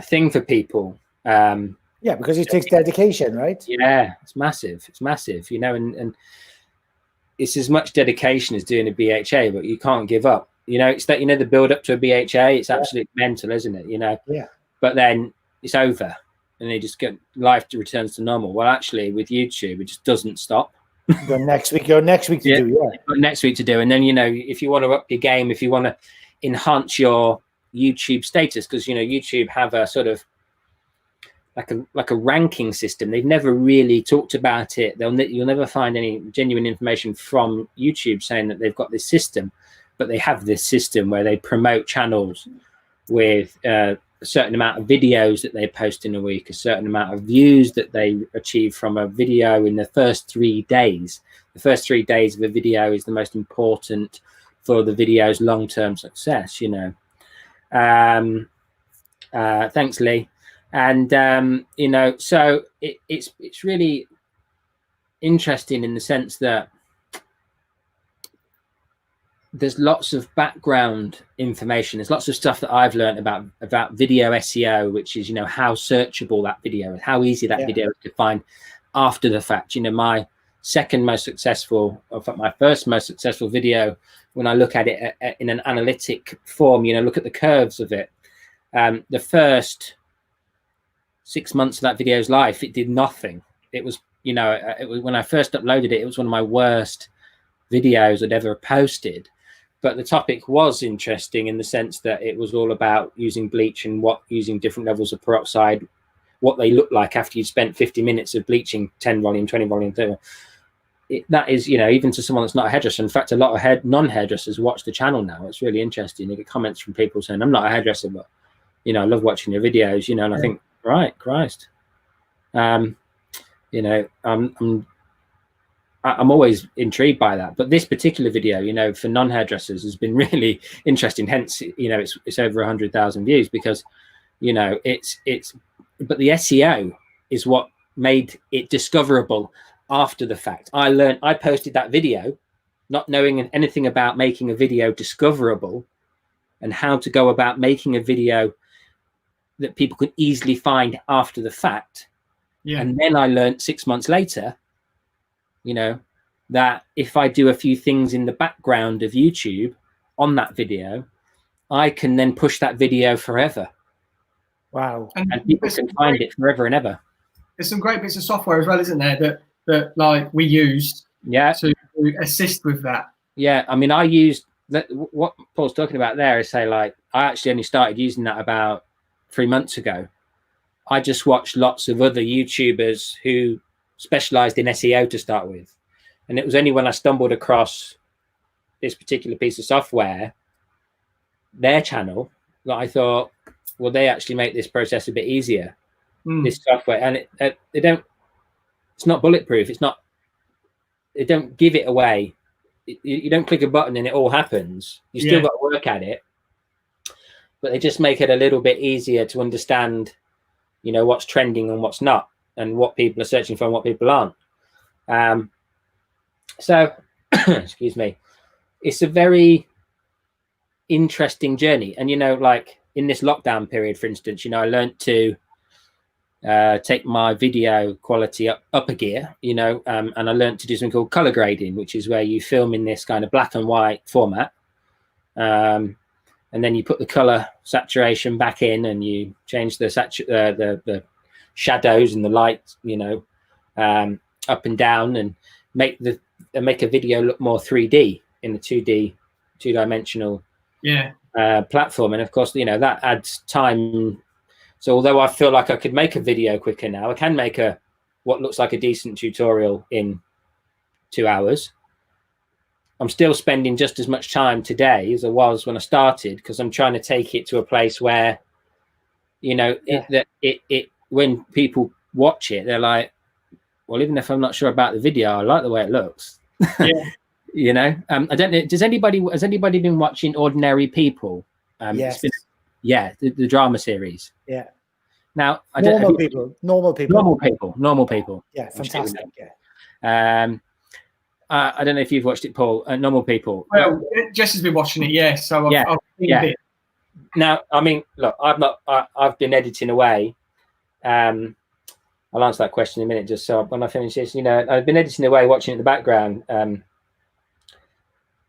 thing for people. Yeah, because it takes dedication, right? Yeah, it's massive. It's massive, you know, and it's as much dedication as doing a BHA, but you can't give up. You know, it's that, you know, the build up to a BHA, it's absolutely mental, isn't it? You know, but then it's over and they just get life returns to normal. Well, actually with YouTube, it just doesn't stop. Go next week to do, next week to do. And then, you know, if you want to up your game, if you want to enhance your YouTube status, because, you know, YouTube have a sort of like a ranking system. They've never really talked about it. You'll never find any genuine information from YouTube saying that they've got this system, but they have this system where they promote channels with a certain amount of videos that they post in a week, a certain amount of views that they achieve from a video in the first 3 days. The first 3 days of a video is the most important for the video's long-term success, you know. Thanks, Lee. And you know, so it's really interesting in the sense that there's lots of background information. There's lots of stuff that I've learned about video SEO, which is, you know, how searchable that video is, how easy that video is to find after the fact. You know, my second most successful, in fact, my first most successful video, when I look at it in an analytic form, you know, look at the curves of it. The first 6 months of that video's life, it did nothing. It was, you know, it was, when I first uploaded it, it was one of my worst videos I'd ever posted. But the topic was interesting in the sense that it was all about using bleach and using different levels of peroxide, what they look like after you've spent 50 minutes of bleaching 10 volume, 20 volume, 30. That is, you know, even to someone that's not a hairdresser. In fact, a lot of non-hairdressers watch the channknow now. It's really interesting. You get comments from people saying, I'm not a hairdresser, but, you know, I love watching your videos, you know, and I think, right, Christ. You know, I'm always intrigued by that. But this particular video, you know, for non-hairdressers has been really interesting. Hence, you know, it's over 100,000 views because, you know, but the SEO is what made it discoverable after the fact. I posted that video not knowing anything about making a video discoverable and how to go about making a video that people could easily find after the fact. Yeah. And then I learned 6 months later, you know, that if I do a few things in the background of YouTube on that video, I can then push that video forever. Wow. And people can find it forever and ever. There's some great bits of software as well, isn't there, that like we use to assist with that. Yeah, I mean, I used that. What Paul's talking about there is, say, like, I actually only started using that about 3 months ago. I just watched lots of other YouTubers who specialized in SEO to start with. And it was only when I stumbled across this particular piece of software, their channel, that I thought, well, they actually make this process a bit easier, this software, and they don't. It's not bulletproof. It's not. They don't give it away. You don't click a button and it all happens. You still got to work at it, but they just make it a little bit easier to understand, you know, what's trending and what's not, and what people are searching for and what people aren't. So, excuse me, it's a very interesting journey. And, you know, like in this lockdown period, for instance, you know, I learned to take my video quality up a gear, you know, and I learned to do something called color grading, which is where you film in this kind of black and white format. And then you put the color saturation back in, and you change the shadows and the light, you know, up and down, and make a video look more 3D in the 2-dimensional platform. And of course, you know, that adds time. So although I feel like I could make a video quicker now, I can make what looks like a decent tutorial in 2 hours. I'm still spending just as much time today as I was when I started, because I'm trying to take it to a place where, you know, when people watch it, they're like, well, even if I'm not sure about the video, I like the way it looks. Yeah. You know, I don't know. Has anybody been watching Ordinary People? Yes. The drama series. Yeah. Now, Normal people. Yeah, fantastic. Yeah. I don't know if you've watched it, Paul. Normal People. Well, Jess has been watching it, yes. So I've seen it. Now, I mean, look, I've been editing away. I'll answer that question in a minute, just so when I finish this, you know, I've been editing away, watching it in the background,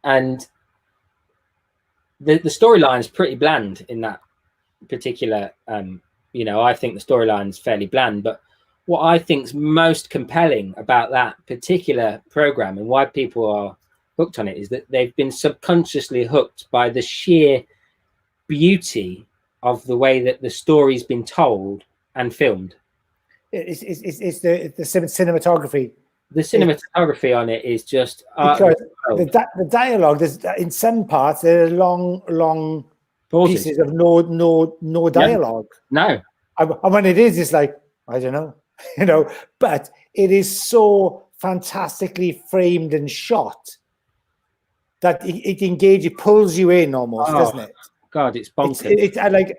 and the storyline is pretty bland in that particular. You know, I think the storyline is fairly bland, but what I think is most compelling about that particular program and why people are hooked on it is that they've been subconsciously hooked by the sheer beauty of the way that the story's been told and filmed. It's the cinematography. The cinematography on it is just the dialogue. There's in some parts there are long pauses. Pieces of no dialogue. No, and when it is, it's like, I don't know, you know. But it is so fantastically framed and shot that it engages, it pulls you in almost, doesn't it? God, it's bonkers. I like,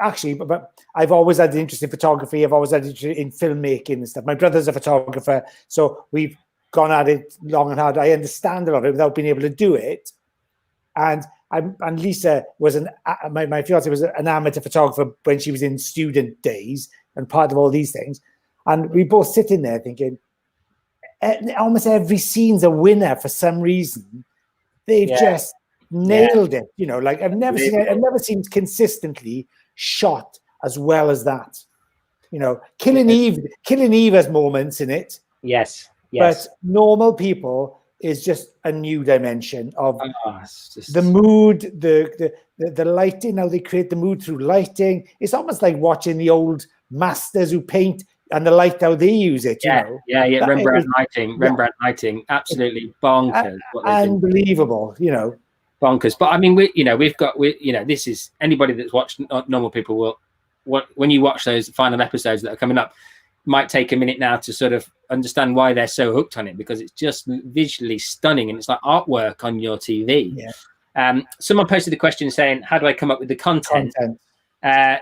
actually, but I've always had an interest in photography. I've always had an interest in filmmaking and stuff. My brother's a photographer, so we've gone at it long and hard. I understand a lot of it without being able to do it. And Lisa was my fiance was an amateur photographer when she was in student days and part of all these things. And we both sitting there thinking, almost every scene's a winner for some reason. They've just nailed it, you know. Like I've never seen consistently shot as well as that. You know, Killing Eve has moments in it. Yes. But Normal People is just a new dimension of the mood, the lighting. How they create the mood through lighting. It's almost like watching the old masters who paint and the light how they use it. You know? Rembrandt lighting, absolutely bonkers. Unbelievable, you know. Bonkers. But I mean, this is anybody that's watched Normal People will, when you watch those final episodes that are coming up, might take a minute now to sort of understand why they're so hooked on it, because it's just visually stunning and it's like artwork on your TV. Someone posted a question saying, how do I come up with the content?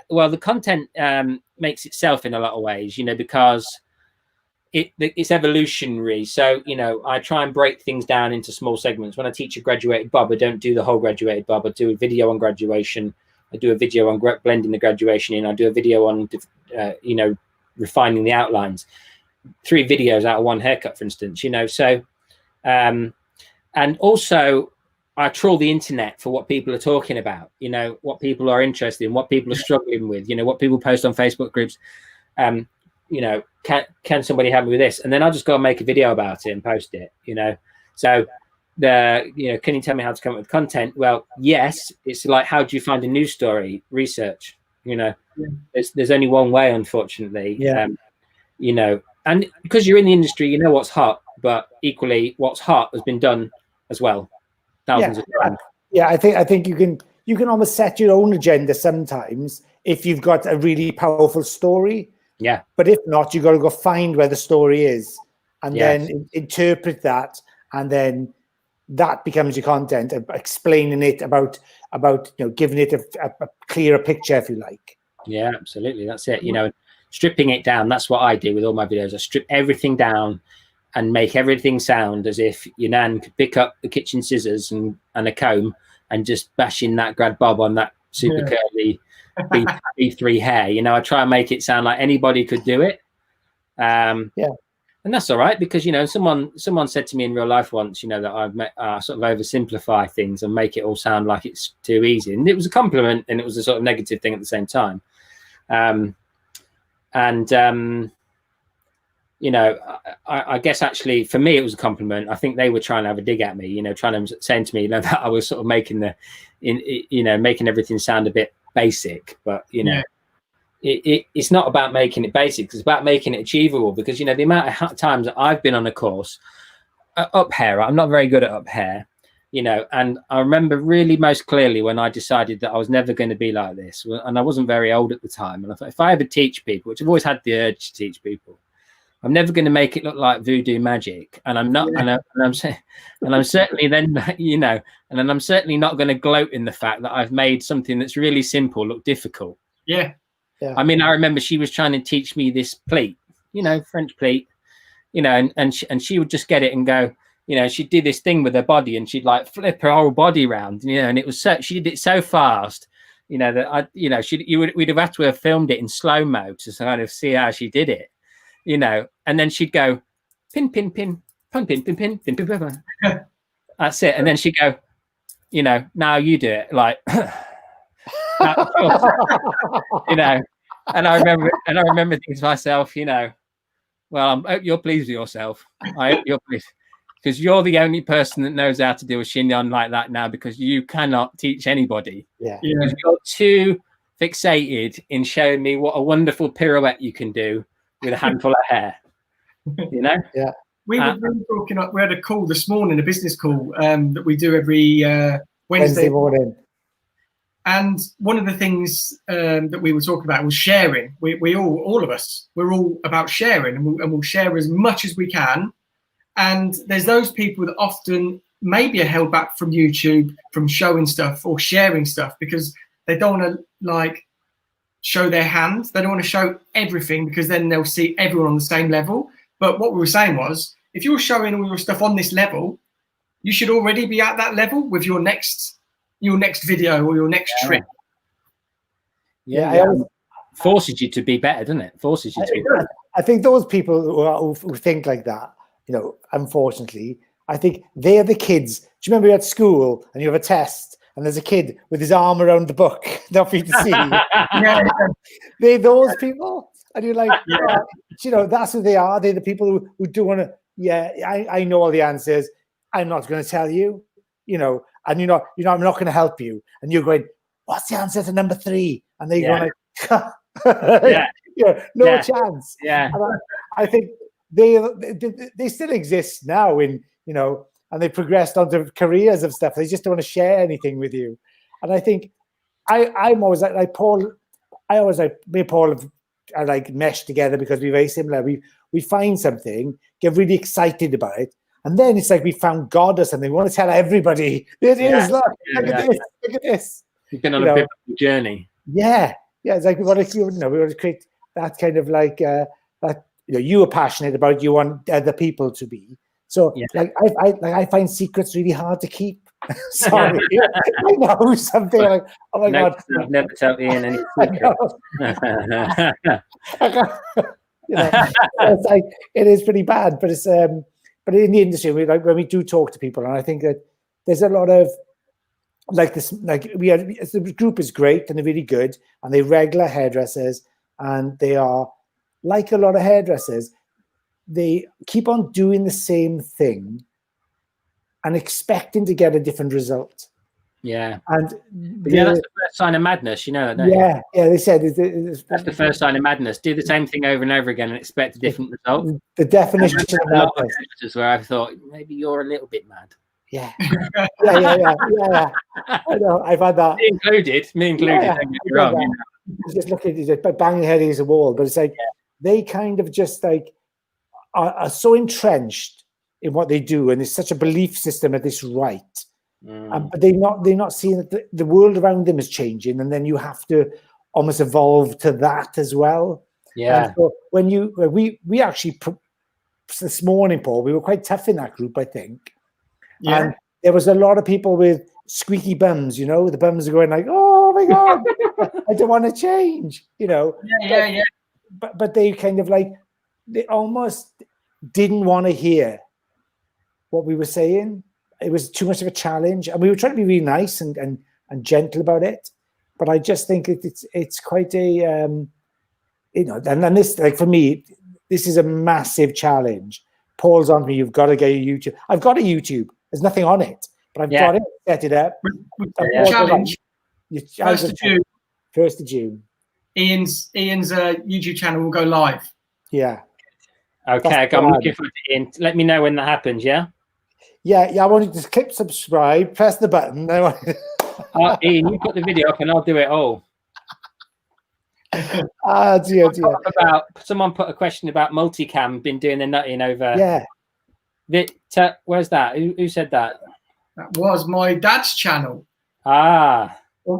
Well, the content makes itself in a lot of ways, you know, because it's evolutionary. So, you know, I try and break things down into small segments. When I teach a graduated bob, I don't do the whole graduated bob. I do a video on graduation. I do a video on blending the graduation in. I do a video on, you know, refining the outlines. 3 videos out of 1 haircut, for instance, you know. So, and also I trawl the internet for what people are talking about, you know, what people are interested in, what people are struggling with, you know, what people post on Facebook groups. You know, can somebody help me with this? And then I'll just go and make a video about it and post it, you know. So you know, can you tell me how to come up with content? Well, yes, it's like, how do you find a news story? Research, you know. There's only one way, unfortunately. You know, and because you're in the industry, you know what's hot, but equally what's hot has been done as well thousands of times. I think you you can almost set your own agenda sometimes if you've got a really powerful story. Yeah. But if not, you've got to go find where the story is and then interpret that, and then that becomes your content, explaining it about giving it a clearer picture, if you like. Yeah, absolutely. That's it. Stripping it down. That's what I do with all my videos. I strip everything down and make everything sound as if your nan could pick up the kitchen scissors and a comb and just bash in that grad bob on that super curly B3 hair. I try and make it sound like anybody could do it. And that's all right, because someone said to me in real life once, that I sort of oversimplify things and make it all sound like it's too easy. And it was a compliment, and it was a sort of negative thing at the same time. I guess actually for me it was a compliment. I think they were trying to have a dig at me, saying to me that I was sort of making making everything sound a bit basic, but it's not about making it basic. It's about making it achievable, because the amount of times that I've been on a course up hair, I'm not very good at up hair, and I remember really most clearly when I decided that I was never going to be like this, and I wasn't very old at the time, and I thought, if I ever teach people, which I've always had the urge to teach people, I'm never going to make it look like voodoo magic, and I'm not, and I'm certainly then, and then I'm certainly not going to gloat in the fact that I've made something that's really simple look difficult. Yeah. I mean, I remember she was trying to teach me this pleat, French pleat, and she would just get it and go, she'd do this thing with her body, and she'd like flip her whole body around, and it was she did it so fast, that we'd have had to have filmed it in slow mo to kind of see how she did it, and then she'd go pin, pin, pin, pin, pin, pin, pin, pin, pin, pin, pin. That's it. And then she'd go, now you do it, like, and I remember thinking to myself, well, I hope you're pleased with yourself. I hope you're pleased, because you're the only person that knows how to do a chignon like that now, because you cannot teach anybody. Because you're too fixated in showing me what a wonderful pirouette you can do with a handful of hair. We were talking. We had a call this morning, a business call that we do every Wednesday morning. And one of the things that we were talking about was sharing. We all of us, we're all about sharing, and we'll share as much as we can. And there's those people that often maybe are held back from YouTube, from showing stuff or sharing stuff, because they don't want to show their hand. They don't want to show everything, because then they'll see everyone on the same level. But what we were saying was, if you're showing all your stuff on this level, you should already be at that level with your next video or your next trick. Forces you to be better, doesn't it? Forces you to be better. I think those people who think like that, unfortunately, I think they're the kids. Do you remember you're at school and you have a test and there's a kid with his arm around the book, not for you to see? They're those people. And you're like, that's who they are. They're the people who do want to, I know all the answers. I'm not going to tell you, and I'm not going to help you. And you're going, what's the answer to number 3? And they're going no chance. And I think they still exist now and they progressed onto careers of stuff. They just don't want to share anything with you. And I think I'm always like Paul. I always me and Paul are like meshed together because we're very similar. We find something, get really excited about it, and then it's like we found God or something. We want to tell everybody. It is. Look at this. You've been on a biblical journey. Yeah. It's like we want to create that kind of like that. You are passionate about. You want other people to be. So I find secrets really hard to keep. Sorry, I know something like, oh my God, I've never told Ian any secrets. It's like it is pretty bad, but it's but in the industry, when we do talk to people, and I think that there's a lot of the group is great and they're really good, and they're regular hairdressers, and they are like a lot of hairdressers. They keep on doing the same thing and expecting to get a different result. And that's the first sign of madness. You know that, don't you? Yeah, they said that's the first sign of madness. Do the same thing over and over again and expect a different result. The definition of madness. Where I thought maybe you're a little bit mad. Yeah. Yeah. I know. I've had that. Me included. Yeah, Don't get me wrong. You know. Just look at it, banging head against the wall. But it's like they kind of just like are so entrenched in what they do, and it's such a belief system that it's right. But they're not seeing that the world around them is changing, and then you have to almost evolve to that as well. Yeah. And so when we actually this morning, Paul, we were quite tough in that group, I think. Yeah. And there was a lot of people with squeaky bums, you know, the bums are going like, oh my God, I don't want to change, you know. Yeah. But they kind of like, they almost didn't want to hear what we were saying. It was too much of a challenge. And we were trying to be really nice and gentle about it. But I just think it's quite a, you know, and this, like for me, this is a massive challenge. Paul's on me, you've got to get a YouTube. I've got a YouTube. There's nothing on it, but I've got it, set it up. Challenge. Like, 1st of June. 1st of June. Ian's YouTube channel will go live. Yeah. Okay, I'm looking forward to Ian. Let me know when that happens, yeah? Yeah, I want you to click subscribe, press the button. Ian, you put the video up and I'll do it all. Dear. Someone put a question about multicam, been doing the nutting over. Yeah. Where's that? Who said that? That was my dad's channel. Well,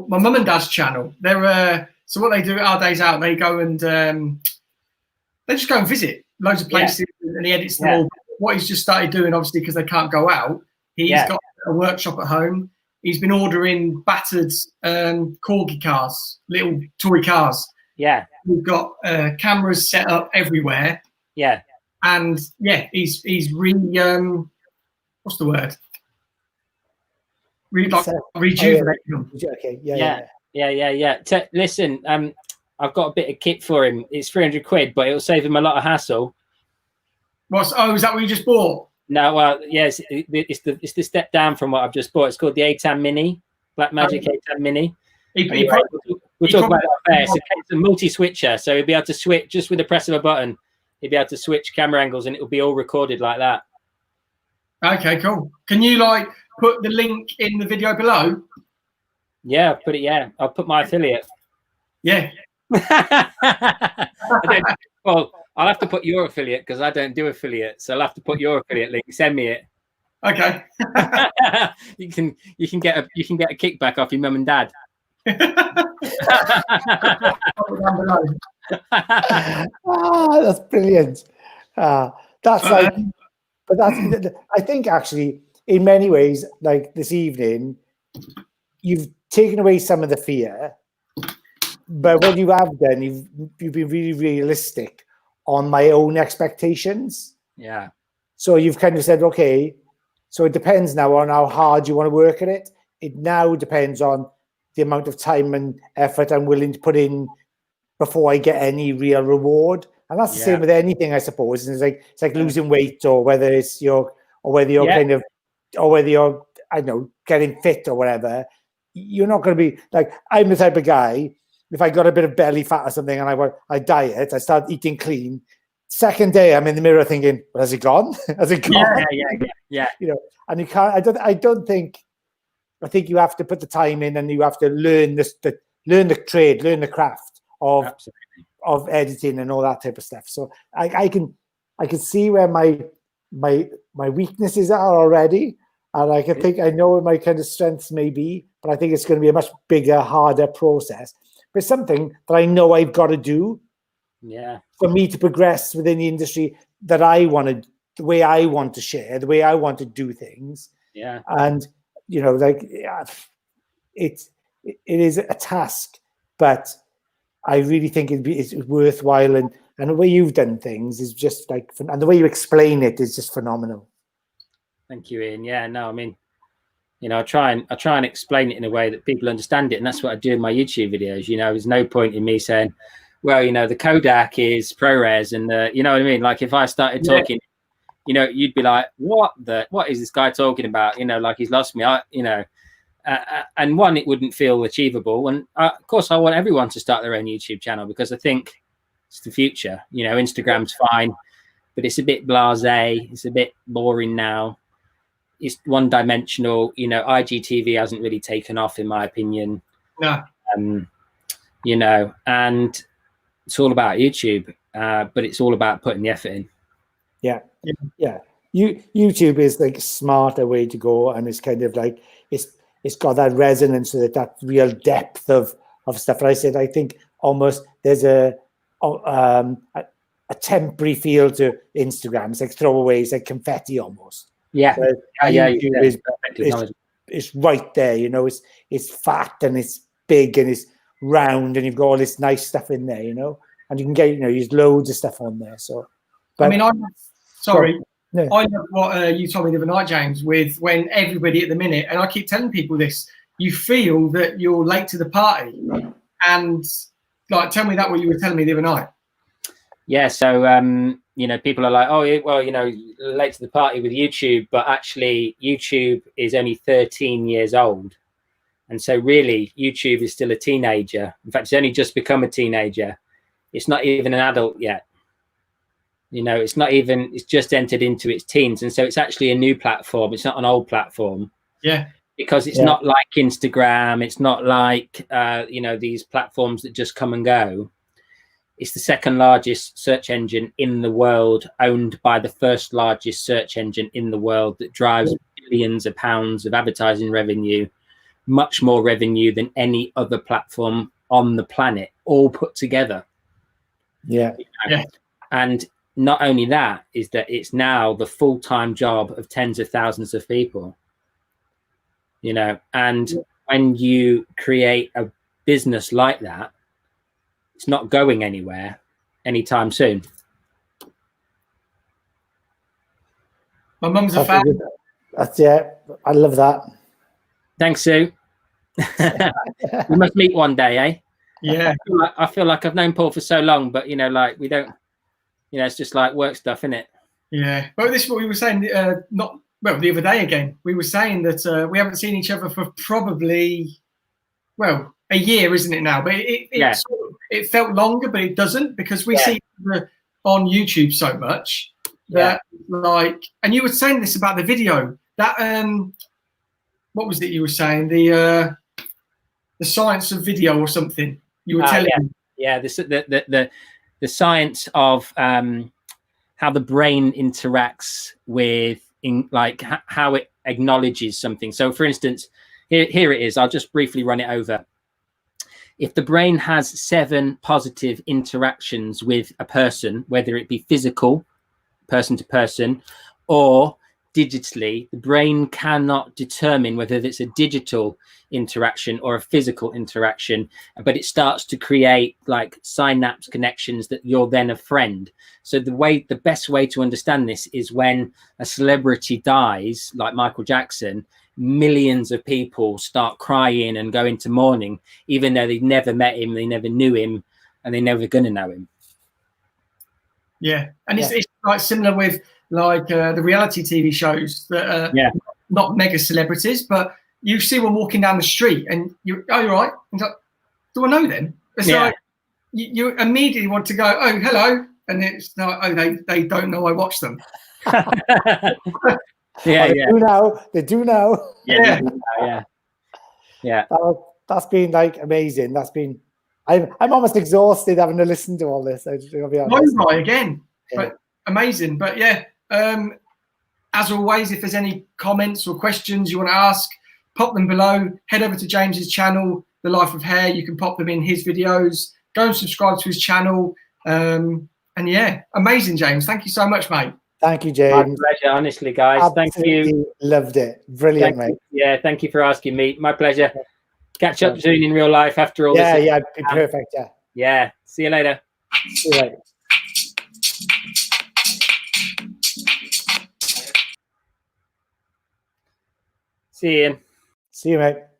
my mum and dad's channel. They're so what they do at our days out, they go and they just go and visit loads of places and he edits them all. What he's just started doing, obviously, because they can't go out, he's got a workshop at home. He's been ordering battered corgi cars, little toy cars. Yeah. We've got cameras set up everywhere. Yeah. And he's what's the word? Rejuvenating them. Okay. Yeah. Listen, I've got a bit of kit for him. It's 300 quid, but it'll save him a lot of hassle. Is that what you just bought? No, well, yes, it's the step down from what I've just bought. It's called the ATAM Mini, Blackmagic ATAM Mini. We'll talk about that first. It's a multi-switcher, so he'll be able to switch just with the press of a button. He'll be able to switch camera angles, and it will be all recorded like that. Okay, cool. Can you put the link in the video below? Yeah, put it. Yeah, I'll put my affiliate. Yeah. Well, I'll have to put your affiliate because I don't do affiliate, so I'll have to put your affiliate link. Send me it. Okay. you can get a kickback off your mum and dad. That's brilliant. That's like, but that's. I think actually, in many ways, like this evening, you've taken away some of the fear, but what you have done, you've been really realistic on my own expectations. Yeah. So you've kind of said, okay, so it depends now on how hard you want to work at it. It now depends on the amount of time and effort I'm willing to put in before I get any real reward. And that's the same with anything, I suppose. It's like losing weight, or whether you're kind of, or whether you're, I don't know, getting fit or whatever. You're not going to be like, I'm the type of guy, if I got a bit of belly fat or something and I diet, I start eating clean. Second day, I'm in the mirror thinking, well, has it gone? Has it gone? Yeah. You know, and you can't. I think you have to put the time in, and you have to learn learn the trade, learn the craft of editing and all that type of stuff. So I can see where my weaknesses are already, and I can think I know where my kind of strengths may be, but I think it's going to be a much bigger, harder process. But it's something that I know I've got to do. Yeah. For me to progress within the industry that I wanted, the way I want to share, the way I want to do things. Yeah. And, you know, like it is a task, but I really think it's worthwhile. And the way you've done things is just like, and the way you explain it is just phenomenal. Thank you, Ian. Yeah, no, I mean, you know, I try and explain it in a way that people understand it. And that's what I do in my YouTube videos. You know, there's no point in me saying, well, you know, the Kodak is ProRes and you know what I mean? Like if I started talking, you know, you'd be like, what is this guy talking about? You know, like he's lost me. And one, it wouldn't feel achievable. And of course, I want everyone to start their own YouTube channel because I think it's the future. You know, Instagram's fine, but it's a bit blasé. It's a bit boring now. it's one dimensional. You know, IGTV hasn't really taken off, in my opinion. No. You know, and it's all about YouTube, but it's all about putting the effort in. Yeah. YouTube is like a smarter way to go, and it's kind of like it's got that resonance with it, that real depth of stuff. And I said, I think almost there's a temporary feel to Instagram. It's like throwaway, it's like confetti almost. Yeah, YouTube is right there. You know, it's fat and it's big and it's round, and you've got all this nice stuff in there. You know, and you can get use loads of stuff on there. So, but, I mean, sorry. No. I love what you told me the other night, James, with when everybody at the minute, and I keep telling people this, you feel that you're late to the party. And like, tell me that what you were telling me the other night. Yeah, so, you know, people are like, oh, well, you know, late to the party with YouTube, but actually YouTube is only 13 years old. And so really YouTube is still a teenager. In fact, it's only just become a teenager. It's not even an adult yet. You know, it's just entered into its teens. And so it's actually a new platform. It's not an old platform. Yeah. Because it's not like Instagram. It's not like, you know, these platforms that just come and go. It's the second largest search engine in the world, owned by the first largest search engine in the world, that drives billions of pounds of advertising revenue, much more revenue than any other platform on the planet, all put together. Yeah. You know? Yeah. And not only that, is that it's now the full-time job of tens of thousands of people, you know, and when you create a business like that, it's not going anywhere anytime soon. My mum's a fan. I love that. Thanks, Sue. We must meet one day, eh? Yeah. I feel like I've known Paul for so long, but, you know, like we don't, you know, it's just like work stuff, isn't it? Yeah. Well, this is what we were saying, the other day again. We were saying that we haven't seen each other for probably, well, a year, isn't it now? But it felt longer, but it doesn't, because we see each other on YouTube so much that, like, and you were saying this about the video, that, what was it you were saying? The science of video or something. You were telling me. Yeah, the science of how the brain interacts with, how it acknowledges something. So, for instance, here it is. I'll just briefly run it over. If the brain has 7 positive interactions with a person, whether it be physical, person to person, or digitally, the brain cannot determine whether it's a digital interaction or a physical interaction, but it starts to create like synapse connections that you're then a friend. So the best way to understand this is when a celebrity dies, like Michael Jackson, millions of people start crying and go into mourning, even though they've never met him, they never knew him, and they're never going to know him. Yeah. And it's like similar with like the reality TV shows that are not mega celebrities, but you see one walking down the street and you're right. And like, do I know them? It's like you immediately want to go, oh, hello. And it's like, oh, they don't know I watch them. They do now. Yeah. That's been like amazing. That's been, I'm almost exhausted having to listen to all this. I'll be honest. Again, but amazing. But yeah, as always, if there's any comments or questions you want to ask, pop them below. Head over to James's channel, The Life of Hair. You can pop them in his videos. Go and subscribe to his channel. And yeah, amazing, James. Thank you so much, mate. Thank you, James. My pleasure, honestly, guys. Absolutely thank you. Loved it. Brilliant, mate. Yeah, thank you for asking me. My pleasure. Catch up soon in real life after all this. Yeah, it'd be perfect. Yeah. See you later. See you later. See you, Ian. See you, mate.